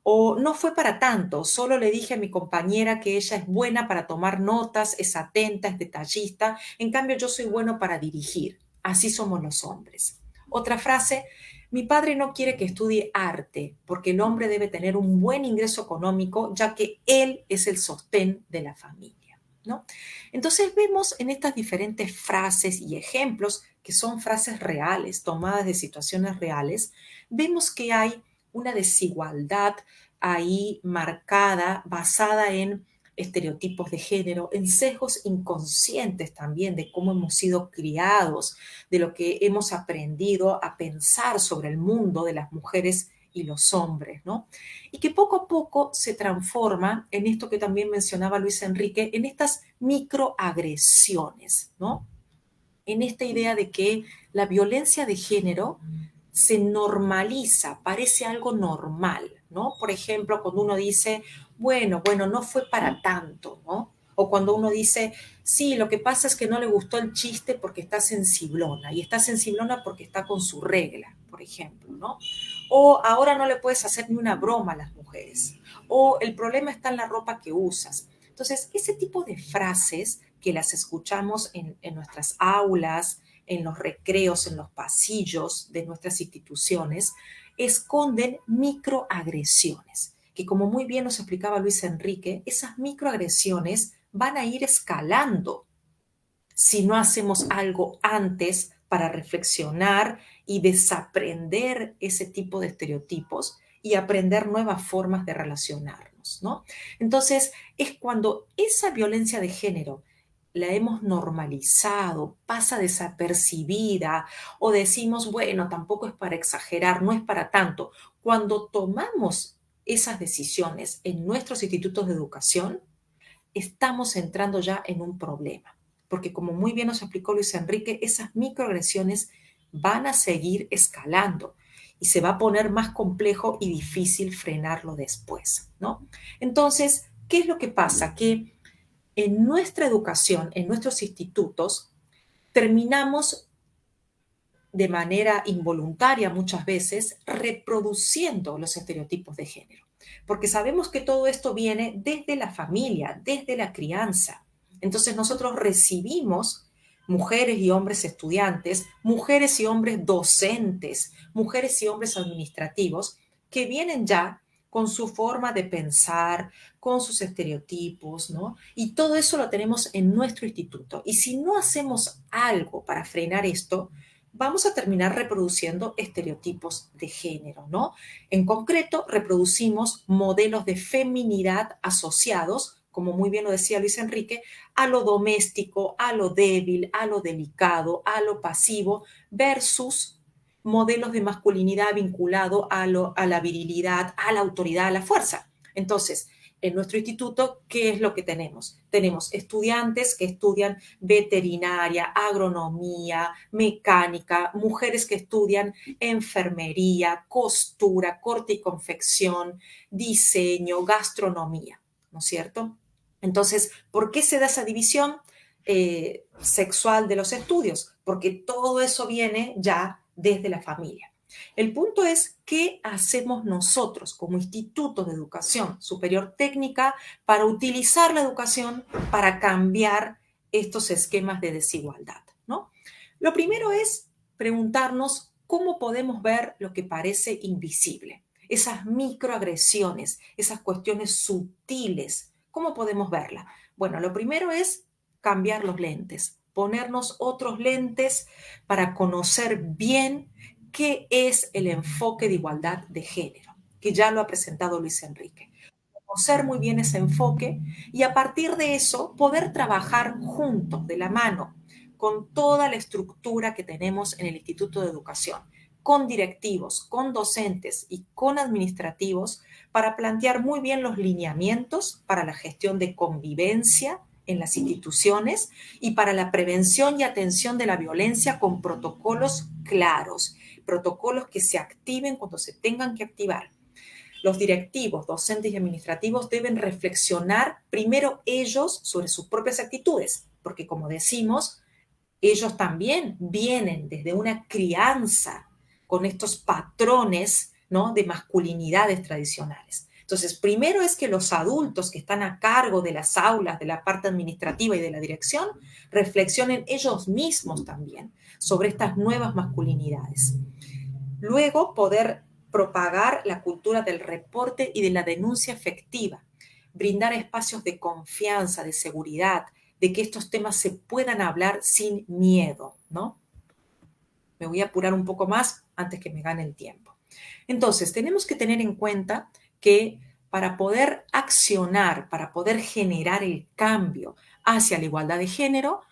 O no fue para tanto, solo le dije a mi compañera que ella es buena para tomar notas, es atenta, es detallista, en cambio yo soy bueno para dirigir. Así somos los hombres. Otra frase, mi padre no quiere que estudie arte porque el hombre debe tener un buen ingreso económico ya que él es el sostén de la familia, ¿no? Entonces vemos en estas diferentes frases y ejemplos que son frases reales, tomadas de situaciones reales, vemos que hay una desigualdad ahí marcada, basada en estereotipos de género, en sesgos inconscientes también de cómo hemos sido criados, de lo que hemos aprendido a pensar sobre el mundo de las mujeres y los hombres, ¿no? Y que poco a poco se transforma en esto que también mencionaba Luis Enrique, en estas microagresiones, ¿no? En esta idea de que la violencia de género se normaliza, parece algo normal, ¿no? Por ejemplo, cuando uno dice, bueno, no fue para tanto, ¿no? O cuando uno dice, sí, lo que pasa es que no le gustó el chiste porque está sensiblona, y está sensiblona porque está con su regla, por ejemplo, ¿no? O ahora no le puedes hacer ni una broma a las mujeres, o el problema está en la ropa que usas. Entonces, ese tipo de frases que las escuchamos en nuestras aulas, en los recreos, en los pasillos de nuestras instituciones, esconden microagresiones, que como muy bien nos explicaba Luis Enrique, esas microagresiones van a ir escalando si no hacemos algo antes para reflexionar y desaprender ese tipo de estereotipos y aprender nuevas formas de relacionarnos, ¿no? Entonces, es cuando esa violencia de género la hemos normalizado, pasa desapercibida o decimos, bueno, tampoco es para exagerar, no es para tanto. Cuando tomamos esas decisiones en nuestros institutos de educación, estamos entrando ya en un problema, porque como muy bien nos explicó Luis Enrique, esas microagresiones van a seguir escalando y se va a poner más complejo y difícil frenarlo después, ¿no? Entonces, ¿qué es lo que pasa? Que en nuestra educación, en nuestros institutos, terminamos de manera involuntaria muchas veces reproduciendo los estereotipos de género, porque sabemos que todo esto viene desde la familia, desde la crianza. Entonces nosotros recibimos mujeres y hombres estudiantes, mujeres y hombres docentes, mujeres y hombres administrativos, que vienen ya con su forma de pensar, con sus estereotipos, ¿no? Y todo eso lo tenemos en nuestro instituto. Y si no hacemos algo para frenar esto, vamos a terminar reproduciendo estereotipos de género, ¿no? En concreto, reproducimos modelos de feminidad asociados, como muy bien lo decía Luis Enrique, a lo doméstico, a lo débil, a lo delicado, a lo pasivo, versus modelos de masculinidad vinculado a la virilidad, a la autoridad, a la fuerza. Entonces, en nuestro instituto, ¿qué es lo que tenemos? Tenemos estudiantes que estudian veterinaria, agronomía, mecánica, mujeres que estudian enfermería, costura, corte y confección, diseño, gastronomía, ¿no es cierto? Entonces, ¿por qué se da esa división sexual de los estudios? Porque todo eso viene ya desde la familia. El punto es, ¿qué hacemos nosotros como Instituto de Educación Superior Técnica para utilizar la educación para cambiar estos esquemas de desigualdad, ¿no? Lo primero es preguntarnos cómo podemos ver lo que parece invisible, esas microagresiones, esas cuestiones sutiles, ¿cómo podemos verla? Bueno, lo primero es cambiar los lentes, ponernos otros lentes para conocer bien qué es el enfoque de igualdad de género, que ya lo ha presentado Luis Enrique. Conocer muy bien ese enfoque y a partir de eso poder trabajar juntos, de la mano, con toda la estructura que tenemos en el Instituto de Educación, con directivos, con docentes y con administrativos, para plantear muy bien los lineamientos para la gestión de convivencia en las instituciones y para la prevención y atención de la violencia con protocolos claros, protocolos que se activen cuando se tengan que activar. Los directivos, docentes y administrativos deben reflexionar primero ellos sobre sus propias actitudes, porque como decimos, ellos también vienen desde una crianza con estos patrones, ¿no?, de masculinidades tradicionales. Entonces, primero es que los adultos que están a cargo de las aulas, de la parte administrativa y de la dirección, reflexionen ellos mismos también sobre estas nuevas masculinidades. Luego, poder propagar la cultura del reporte y de la denuncia efectiva, brindar espacios de confianza, de seguridad, de que estos temas se puedan hablar sin miedo, ¿no? Me voy a apurar un poco más antes que me gane el tiempo. Entonces, tenemos que tener en cuenta que para poder accionar, para poder generar el cambio hacia la igualdad de género,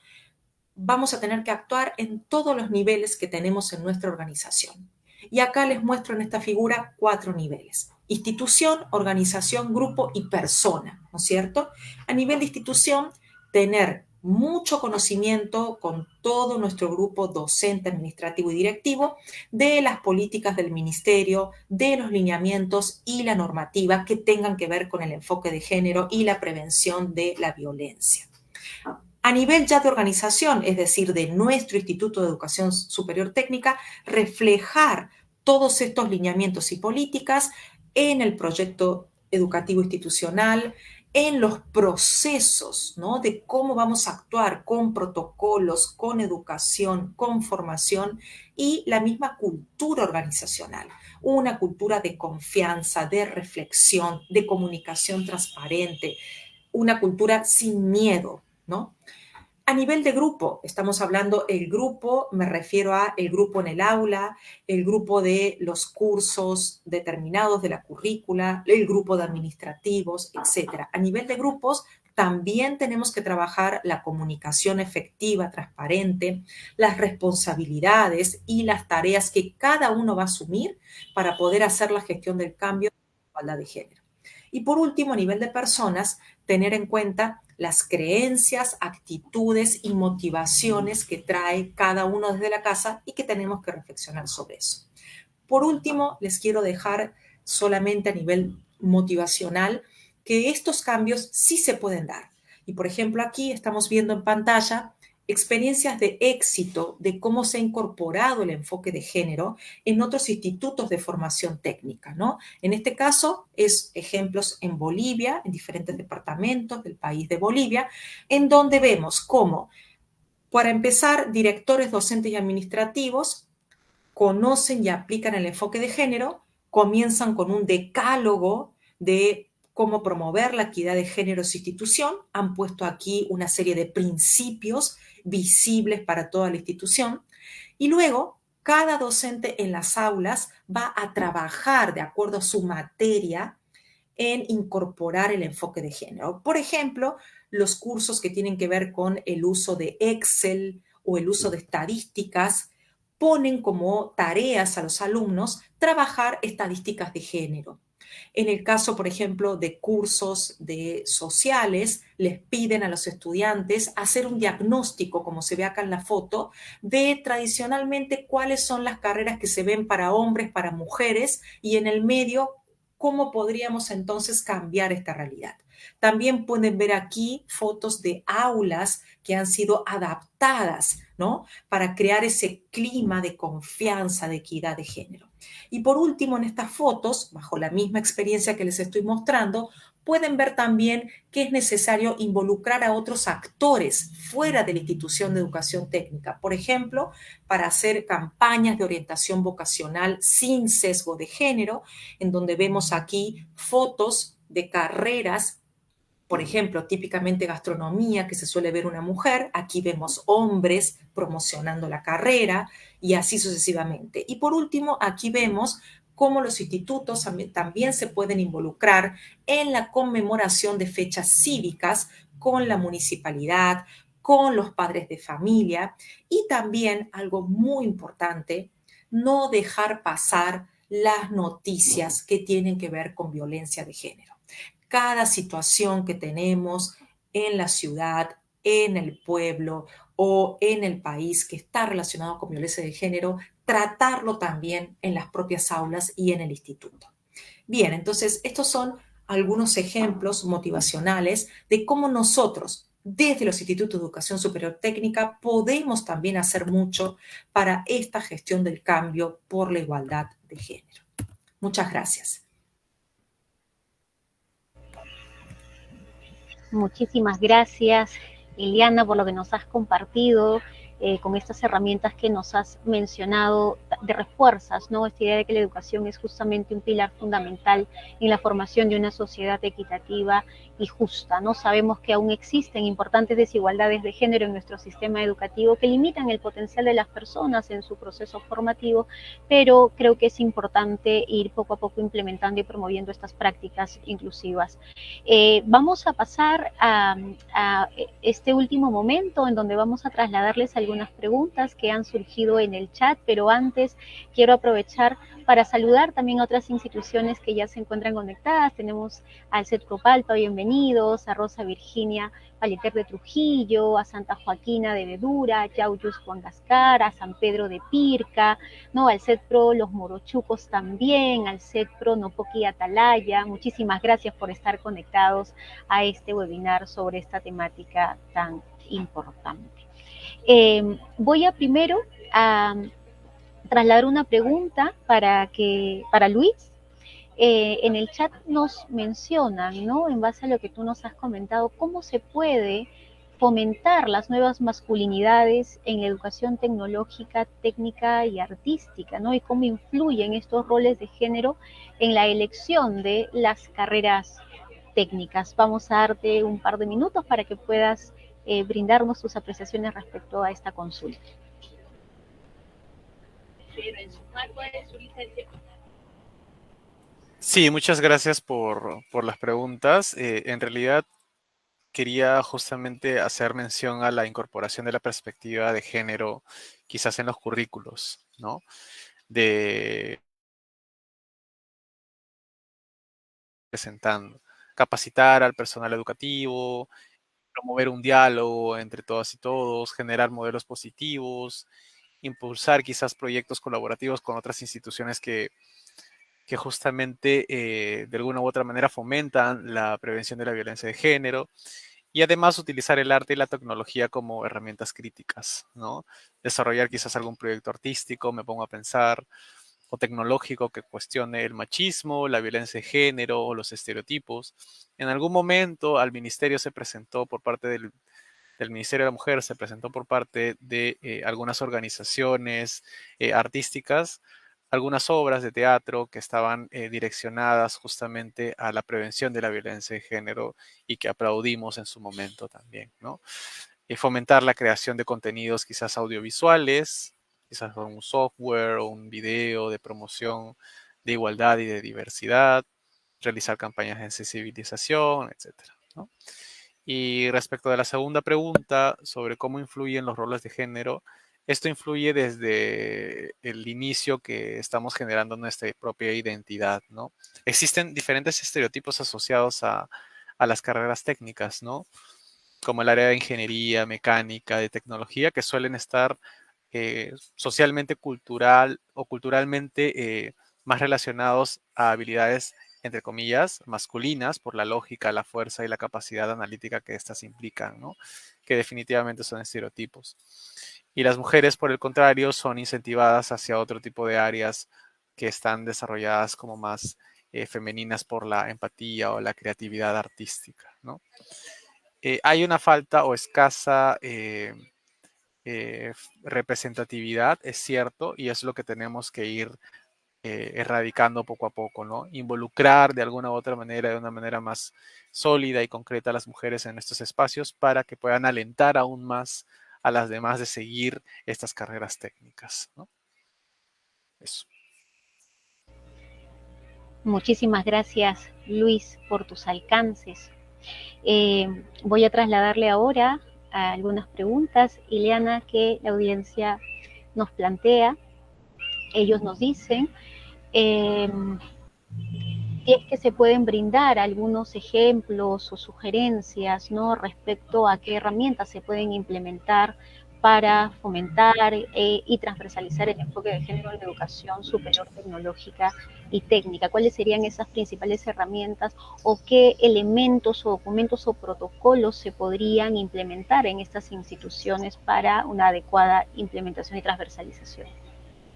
vamos a tener que actuar en todos los niveles que tenemos en nuestra organización. Y acá les muestro en esta figura 4 niveles: institución, organización, grupo y persona, ¿no es cierto? A nivel de institución, tener mucho conocimiento con todo nuestro grupo docente, administrativo y directivo de las políticas del ministerio, de los lineamientos y la normativa que tengan que ver con el enfoque de género y la prevención de la violencia. A nivel ya de organización, es decir, de nuestro Instituto de Educación Superior Técnica, reflejar todos estos lineamientos y políticas en el proyecto educativo institucional, en los procesos, ¿no?, de cómo vamos a actuar con protocolos, con educación, con formación y la misma cultura organizacional. Una cultura de confianza, de reflexión, de comunicación transparente, una cultura sin miedo, ¿no? A nivel de grupo, estamos hablando el grupo, me refiero a el grupo en el aula, el grupo de los cursos determinados de la currícula, el grupo de administrativos, etc. A nivel de grupos, también tenemos que trabajar la comunicación efectiva, transparente, las responsabilidades y las tareas que cada uno va a asumir para poder hacer la gestión del cambio de igualdad de género. Y por último, a nivel de personas, tener en cuenta las creencias, actitudes y motivaciones que trae cada uno desde la casa y que tenemos que reflexionar sobre eso. Por último, les quiero dejar solamente a nivel motivacional que estos cambios sí se pueden dar. Y por ejemplo, aquí estamos viendo en pantalla experiencias de éxito de cómo se ha incorporado el enfoque de género en otros institutos de formación técnica, ¿no? En este caso, es ejemplos en Bolivia, en diferentes departamentos del país de Bolivia, en donde vemos cómo Para empezar, directores, docentes y administrativos conocen y aplican el enfoque de género, comienzan con un decálogo de cómo promover la equidad de género en su institución, han puesto aquí una serie de principios visibles para toda la institución y luego cada docente en las aulas va a trabajar de acuerdo a su materia en incorporar el enfoque de género. Por ejemplo, los cursos que tienen que ver con el uso de Excel o el uso de estadísticas ponen como tareas a los alumnos trabajar estadísticas de género. En el caso, por ejemplo, de cursos de sociales, les piden a los estudiantes hacer un diagnóstico, como se ve acá en la foto, de tradicionalmente cuáles son las carreras que se ven para hombres, para mujeres, y en el medio, cómo podríamos entonces cambiar esta realidad. También pueden ver aquí fotos de aulas que han sido adaptadas, ¿no? Para crear ese clima de confianza, de equidad de género. Y por último, en estas fotos, bajo la misma experiencia que les estoy mostrando, pueden ver también que es necesario involucrar a otros actores fuera de la institución de educación técnica. Por ejemplo, para hacer campañas de orientación vocacional sin sesgo de género, en donde vemos aquí fotos de carreras. Por ejemplo, típicamente gastronomía, que se suele ver una mujer, aquí vemos hombres promocionando la carrera y así sucesivamente. Y por último, aquí vemos cómo los institutos también se pueden involucrar en la conmemoración de fechas cívicas con la municipalidad, con los padres de familia y también, algo muy importante, no dejar pasar las noticias que tienen que ver con violencia de género. Cada situación que tenemos en la ciudad, en el pueblo o en el país que está relacionado con violencia de género, tratarlo también en las propias aulas y en el instituto. Bien, entonces estos son algunos ejemplos motivacionales de cómo nosotros, desde los institutos de educación superior técnica, podemos también hacer mucho para esta gestión del cambio por la igualdad de género. Muchas gracias. Muchísimas gracias, Eliana, por lo que nos has compartido, con estas herramientas que nos has mencionado, de refuerzas, ¿no? Esta idea de que la educación es justamente un pilar fundamental en la formación de una sociedad equitativa y justa, ¿no? Sabemos que aún existen importantes desigualdades de género en nuestro sistema educativo que limitan el potencial de las personas en su proceso formativo, pero creo que es importante ir poco a poco implementando y promoviendo estas prácticas inclusivas. Vamos a pasar a este último momento en donde vamos a trasladarles algunas preguntas que han surgido en el chat, pero antes quiero aprovechar para saludar también a otras instituciones que ya se encuentran conectadas. Tenemos al CET Copalpa, bienvenidos, a Rosa Virginia Paleter de Trujillo, a Santa Joaquina de Vedura, Yauyus Juan Gascar, a San Pedro de Pirca, ¿no? Al CET Pro Los Morochucos también, al CET Pro Nopoqui Atalaya. Muchísimas gracias por estar conectados a este webinar sobre esta temática tan importante. Voy a primero a trasladar una pregunta para Luis. En el chat nos mencionan, ¿no? En base a lo que tú nos has comentado, cómo se puede fomentar las nuevas masculinidades en la educación tecnológica, técnica y artística, ¿no? Y cómo influyen estos roles de género en la elección de las carreras técnicas. Vamos a darte un par de minutos para que puedas brindarnos tus apreciaciones respecto a esta consulta. Sí, muchas gracias por las preguntas. En realidad quería justamente hacer mención a la incorporación de la perspectiva de género, quizás en los currículos, ¿no? De presentando, capacitar al personal educativo, promover un diálogo entre todas y todos, generar modelos positivos, impulsar quizás proyectos colaborativos con otras instituciones que justamente de alguna u otra manera fomentan la prevención de la violencia de género y además utilizar el arte y la tecnología como herramientas críticas, ¿no? Desarrollar quizás algún proyecto artístico, me pongo a pensar, o tecnológico que cuestione el machismo, la violencia de género o los estereotipos. En algún momento al ministerio se presentó por parte del del Ministerio de la Mujer, se presentó por parte de algunas organizaciones artísticas, algunas obras de teatro que estaban direccionadas justamente a la prevención de la violencia de género y que aplaudimos en su momento también, ¿no? Fomentar la creación de contenidos quizás audiovisuales, quizás con un software o un video de promoción de igualdad y de diversidad, realizar campañas de sensibilización, etcétera, ¿no? Y respecto de la segunda pregunta sobre cómo influyen los roles de género, esto influye desde el inicio que estamos generando nuestra propia identidad, ¿no? Existen diferentes estereotipos asociados a las carreras técnicas, ¿no? Como el área de ingeniería, mecánica, de tecnología, que suelen estar socialmente cultural o culturalmente más relacionados a habilidades, entre comillas, masculinas, por la lógica, la fuerza y la capacidad analítica que éstas implican, ¿no? Que definitivamente son estereotipos. Y las mujeres, por el contrario, son incentivadas hacia otro tipo de áreas que están desarrolladas como más femeninas por la empatía o la creatividad artística, ¿no? Hay una falta o escasa representatividad, es cierto, y es lo que tenemos que ir erradicando poco a poco, ¿no? Involucrar de alguna u otra manera, de una manera más sólida y concreta a las mujeres en estos espacios para que puedan alentar aún más a las demás de seguir estas carreras técnicas, ¿no? Eso. Muchísimas gracias, Luis, por tus alcances. Voy a trasladarle ahora a algunas preguntas, Ileana, que la audiencia nos plantea. Ellos nos dicen si es que se pueden brindar algunos ejemplos o sugerencias, ¿no?, respecto a qué herramientas se pueden implementar para fomentar y transversalizar el enfoque de género en la educación superior tecnológica y técnica. ¿Cuáles serían esas principales herramientas o qué elementos o documentos o protocolos se podrían implementar en estas instituciones para una adecuada implementación y transversalización?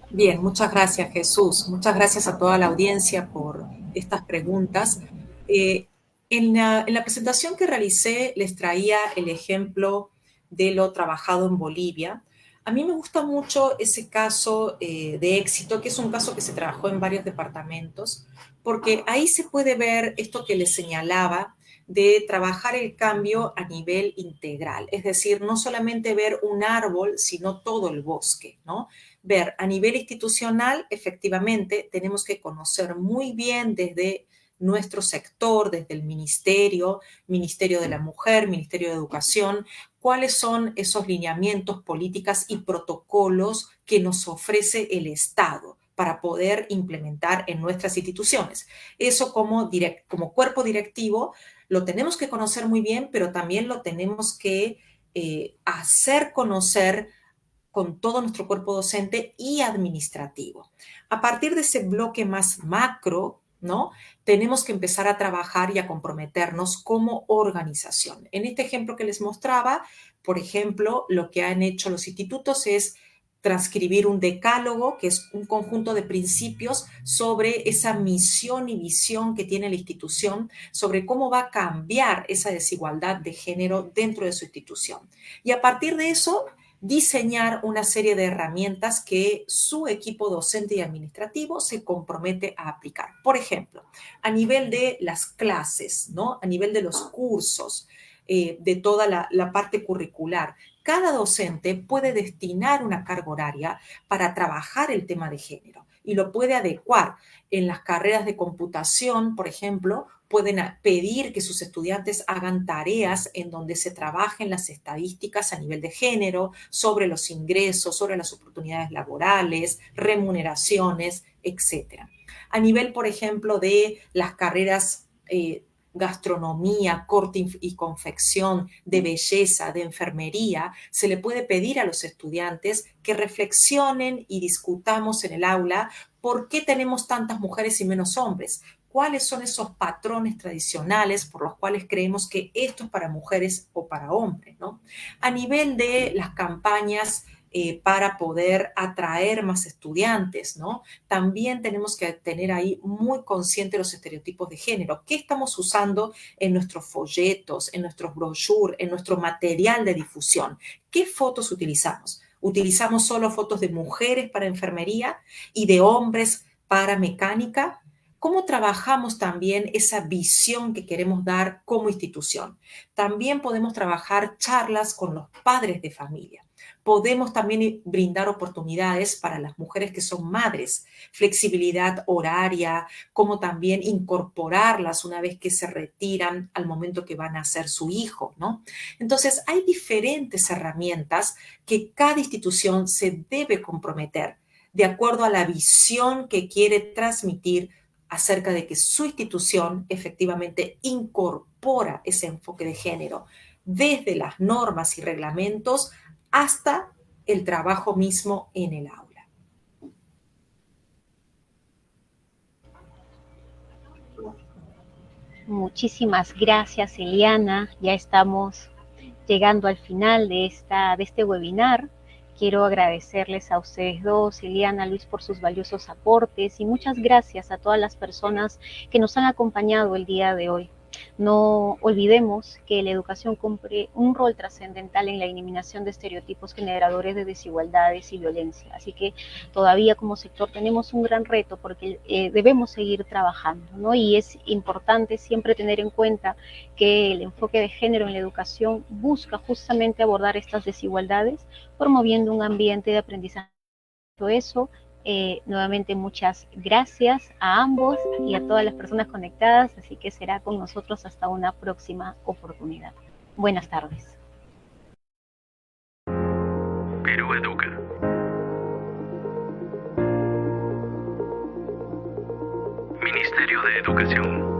Bien, muchas gracias, Jesús. Muchas gracias a toda la audiencia por estas preguntas. En la presentación que realicé les traía el ejemplo de lo trabajado en Bolivia. A mí me gusta mucho ese caso de éxito, que es un caso que se trabajó en varios departamentos, porque ahí se puede ver esto que les señalaba de trabajar el cambio a nivel integral, es decir, no solamente ver un árbol, sino todo el bosque, ¿no? Ver a nivel institucional, efectivamente, tenemos que conocer muy bien desde nuestro sector, desde el Ministerio de la Mujer, Ministerio de Educación, cuáles son esos lineamientos, políticas y protocolos que nos ofrece el Estado para poder implementar en nuestras instituciones. Eso como cuerpo directivo lo tenemos que conocer muy bien, pero también lo tenemos que hacer conocer con todo nuestro cuerpo docente y administrativo. A partir de ese bloque más macro, ¿no?, tenemos que empezar a trabajar y a comprometernos como organización. En este ejemplo que les mostraba, por ejemplo, lo que han hecho los institutos es transcribir un decálogo, que es un conjunto de principios sobre esa misión y visión que tiene la institución, sobre cómo va a cambiar esa desigualdad de género dentro de su institución. Y a partir de eso, diseñar una serie de herramientas que su equipo docente y administrativo se compromete a aplicar. Por ejemplo, a nivel de las clases, ¿no?, a nivel de los cursos, de toda la parte curricular, cada docente puede destinar una carga horaria para trabajar el tema de género y lo puede adecuar. En las carreras de computación, por ejemplo, pueden pedir que sus estudiantes hagan tareas en donde se trabajen las estadísticas a nivel de género, sobre los ingresos, sobre las oportunidades laborales, remuneraciones, etc. A nivel, por ejemplo, de las carreras gastronomía, corte y confección, de belleza, de enfermería, se le puede pedir a los estudiantes que reflexionen y discutamos en el aula por qué tenemos tantas mujeres y menos hombres. ¿Cuáles son esos patrones tradicionales por los cuales creemos que esto es para mujeres o para hombres, ¿no? A nivel de las campañas para poder atraer más estudiantes, ¿no? También tenemos que tener ahí muy consciente los estereotipos de género. ¿Qué estamos usando en nuestros folletos, en nuestros brochures, en nuestro material de difusión? ¿Qué fotos utilizamos? ¿Utilizamos solo fotos de mujeres para enfermería y de hombres para mecánica? ¿Cómo trabajamos también esa visión que queremos dar como institución? También podemos trabajar charlas con los padres de familia. Podemos también brindar oportunidades para las mujeres que son madres, flexibilidad horaria, como también incorporarlas una vez que se retiran al momento que van a ser su hijo, ¿no? Entonces, hay diferentes herramientas que cada institución se debe comprometer de acuerdo a la visión que quiere transmitir acerca de que su institución efectivamente incorpora ese enfoque de género desde las normas y reglamentos hasta el trabajo mismo en el aula. Muchísimas gracias, Eliana. Ya estamos llegando al final de este webinar. Quiero agradecerles a ustedes dos, Eliana, Luis, por sus valiosos aportes y muchas gracias a todas las personas que nos han acompañado el día de hoy. No olvidemos que la educación cumple un rol trascendental en la eliminación de estereotipos generadores de desigualdades y violencia. Así que todavía como sector tenemos un gran reto porque debemos seguir trabajando, ¿no? Y es importante siempre tener en cuenta que el enfoque de género en la educación busca justamente abordar estas desigualdades, promoviendo un ambiente de aprendizaje. Todo eso. Nuevamente muchas gracias a ambos y a todas las personas conectadas, así que será con nosotros hasta una próxima oportunidad. Buenas tardes. Perú Educa. Ministerio de Educación.